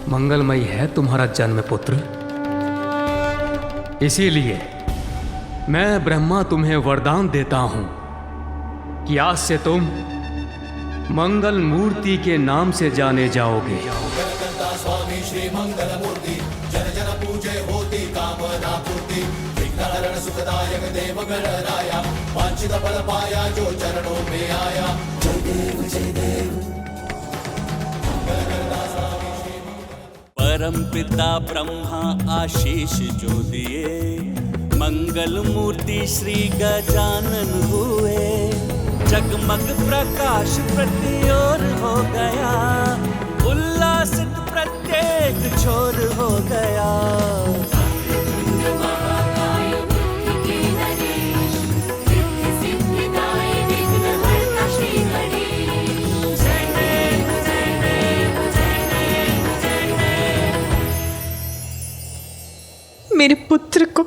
मंगलमयी है तुम्हारा जन्म पुत्र। इसीलिए मैं ब्रह्मा तुम्हें वरदान देता हूं कि आज से तुम मंगल मूर्ति के नाम से जाने जाओगे। स्वामी श्री मंगल मूर्ति जन जन पूजे होती कामना पूर्ति विघ्नहरण सुखदायक देव गणराया वांछित फल पाया जो चरणों में आया। जय देव जय देव। परम पिता ब्रह्मा आशीष जो दिए, मंगल मूर्ति श्री गजानन हुए। जगमग प्रकाश प्रति ओर हो गया, उल्लासित प्रत्येक छोर हो गया। मेरे पुत्र को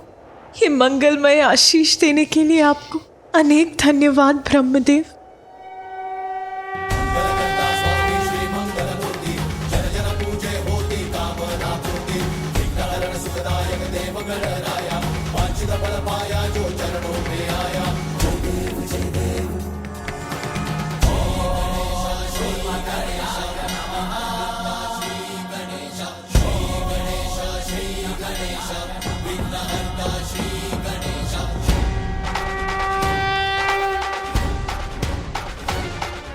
ये मंगलमय आशीष देने के लिए आपको अनेक धन्यवाद ब्रह्मदेव।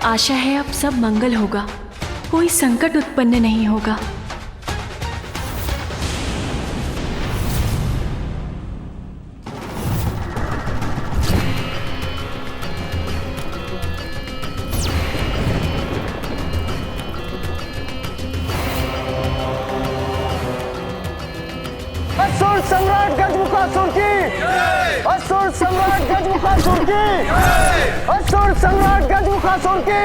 आशा है अब सब मंगल होगा, कोई संकट उत्पन्न नहीं होगा। असुर सम्राट गजमुखासुर की, असुर सम्राट गजमुखासुर की, असुर सम्राट गजमुखासुर की,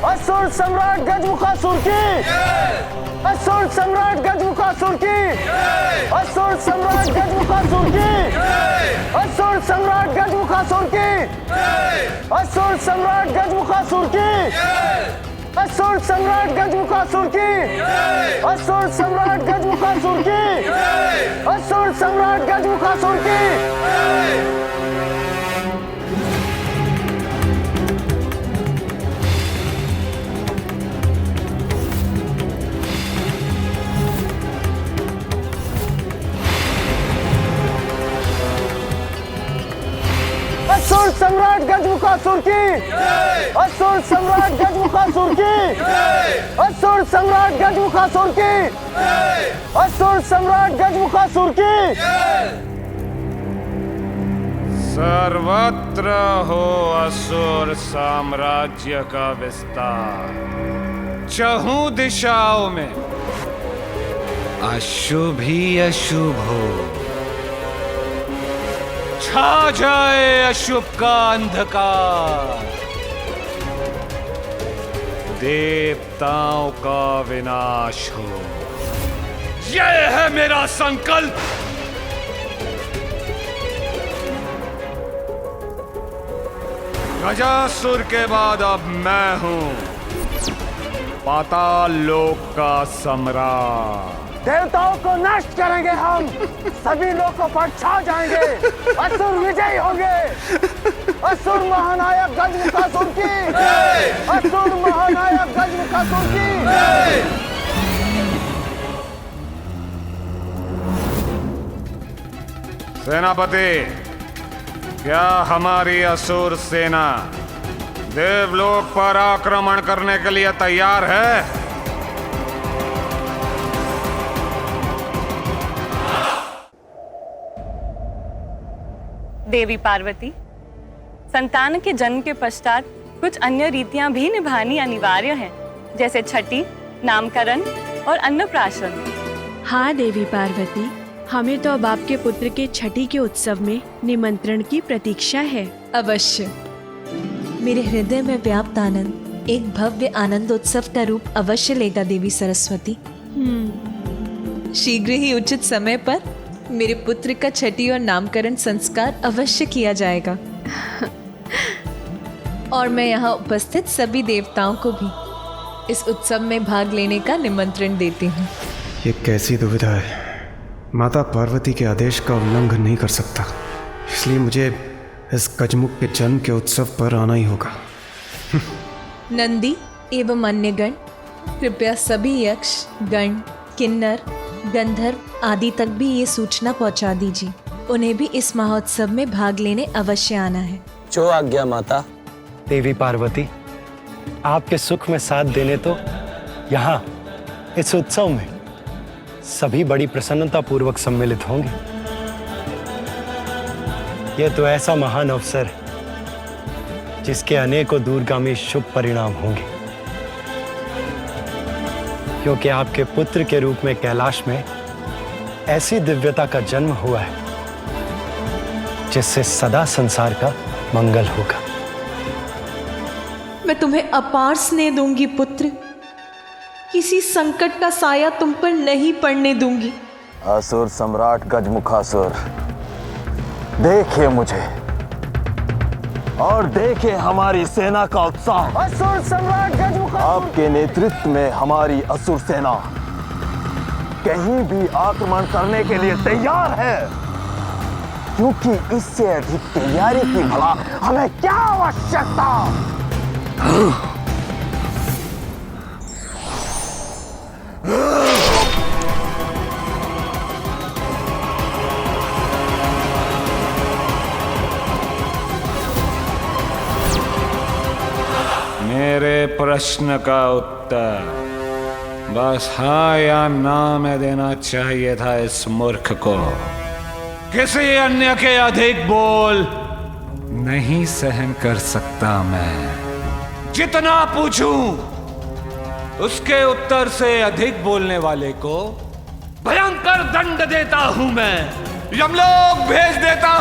असुर सम्राट गजमुखासुर की, असुर सम्राट गजमुखासुर की, असुर सम्राट गजमुखासुर की, असुर सम्राट गजमुखासुर की, असुर सम्राट गजमुखासुर की, असुर सम्राट गजमुखासुर की, असुर सम्राट गजमुखासुर की, असुर सम्राट गजमुखासुर की। असुर सम्राट गजमुखासुर की, असुर सम्राट गजमुखासुर की, असुर सम्राट गजमुखासुर की, असुर सम्राट गजमुखासुर की। सर्वत्र हो असुर साम्राज्य का विस्तार, चहुं दिशाओं में अशुभ ही अशुभ हो, छा जाए अशुभ का अंधकार, देवताओं का विनाश हो। यह है मेरा संकल्प। गजासुर के बाद अब मैं हूं पाताल लोक का सम्राट। देवताओं को नष्ट करेंगे हम, सभी लोगों पर छा जाएंगे, असुर विजयी होंगे। असुर महानायक गजमुखासुर की, असुर महानायक गजमुखासुर की। सेनापति, क्या हमारी असुर सेना देवलोक पर आक्रमण करने के लिए तैयार है? देवी पार्वती, संतान के जन्म के पश्चात कुछ अन्य रीतियां भी निभानी अनिवार्य हैं, जैसे छठी, नामकरण और अन्नप्राशन। हाँ देवी पार्वती, हमें तो अब आपके पुत्र के छठी के उत्सव में निमंत्रण की प्रतीक्षा है। अवश्य। मेरे हृदय में व्याप्त आनंद एक भव्य आनंदोत्सव का रूप अवश्य लेगा देवी सरस्वती। शीघ्र ही उचित समय पर मेरे पुत्र का छठी और नामकरण संस्कार अवश्य किया जाएगा। और मैं यहाँ उपस्थित सभी देवताओं को भी इस उत्सव में भाग लेने का निमंत्रण देती हूँ। ये कैसी दुविधा है। माता पार्वती के आदेश का उल्लंघन नहीं कर सकता, इसलिए मुझे इस गजमुख के जन्म के उत्सव पर आना ही होगा। नंदी एवं अन्य गण कृपया सभी यक्ष, गण, किन्नर, गंधर्व आदि तक भी ये सूचना पहुंचा दीजिए। उन्हें भी इस महोत्सव में भाग लेने अवश्य आना है। जो आज्ञा माता। देवी पार्वती, आपके सुख में साथ देने तो यहाँ इस उत्सव में सभी बड़ी प्रसन्नता पूर्वक सम्मिलित होंगे। यह तो ऐसा महान अवसर है जिसके अनेकों दूरगामी शुभ परिणाम होंगे, क्योंकि आपके पुत्र के रूप में कैलाश में ऐसी दिव्यता का जन्म हुआ है जिससे सदा संसार का मंगल होगा। मैं तुम्हें अपार स्नेह दूंगी पुत्र, किसी संकट का साया तुम पर नहीं पड़ने दूंगी। असुर सम्राट गजमुखासुर, देखिए मुझे और देखिए हमारी सेना का उत्साह। असुर सम्राट गजमुखासुर, आपके नेतृत्व में हमारी असुर सेना कहीं भी आक्रमण करने के लिए तैयार है, क्योंकि इससे अधिक तैयारी की भला हमें क्या आवश्यकता। मेरे प्रश्न का उत्तर बस हाँ या ना में देना चाहिए था इस मूर्ख को। किसी अन्य के अधिक बोल नहीं सहन कर सकता मैं। जितना पूछूं उसके उत्तर से अधिक बोलने वाले को भयंकर दंड देता हूं मैं, यमलोक भेज देता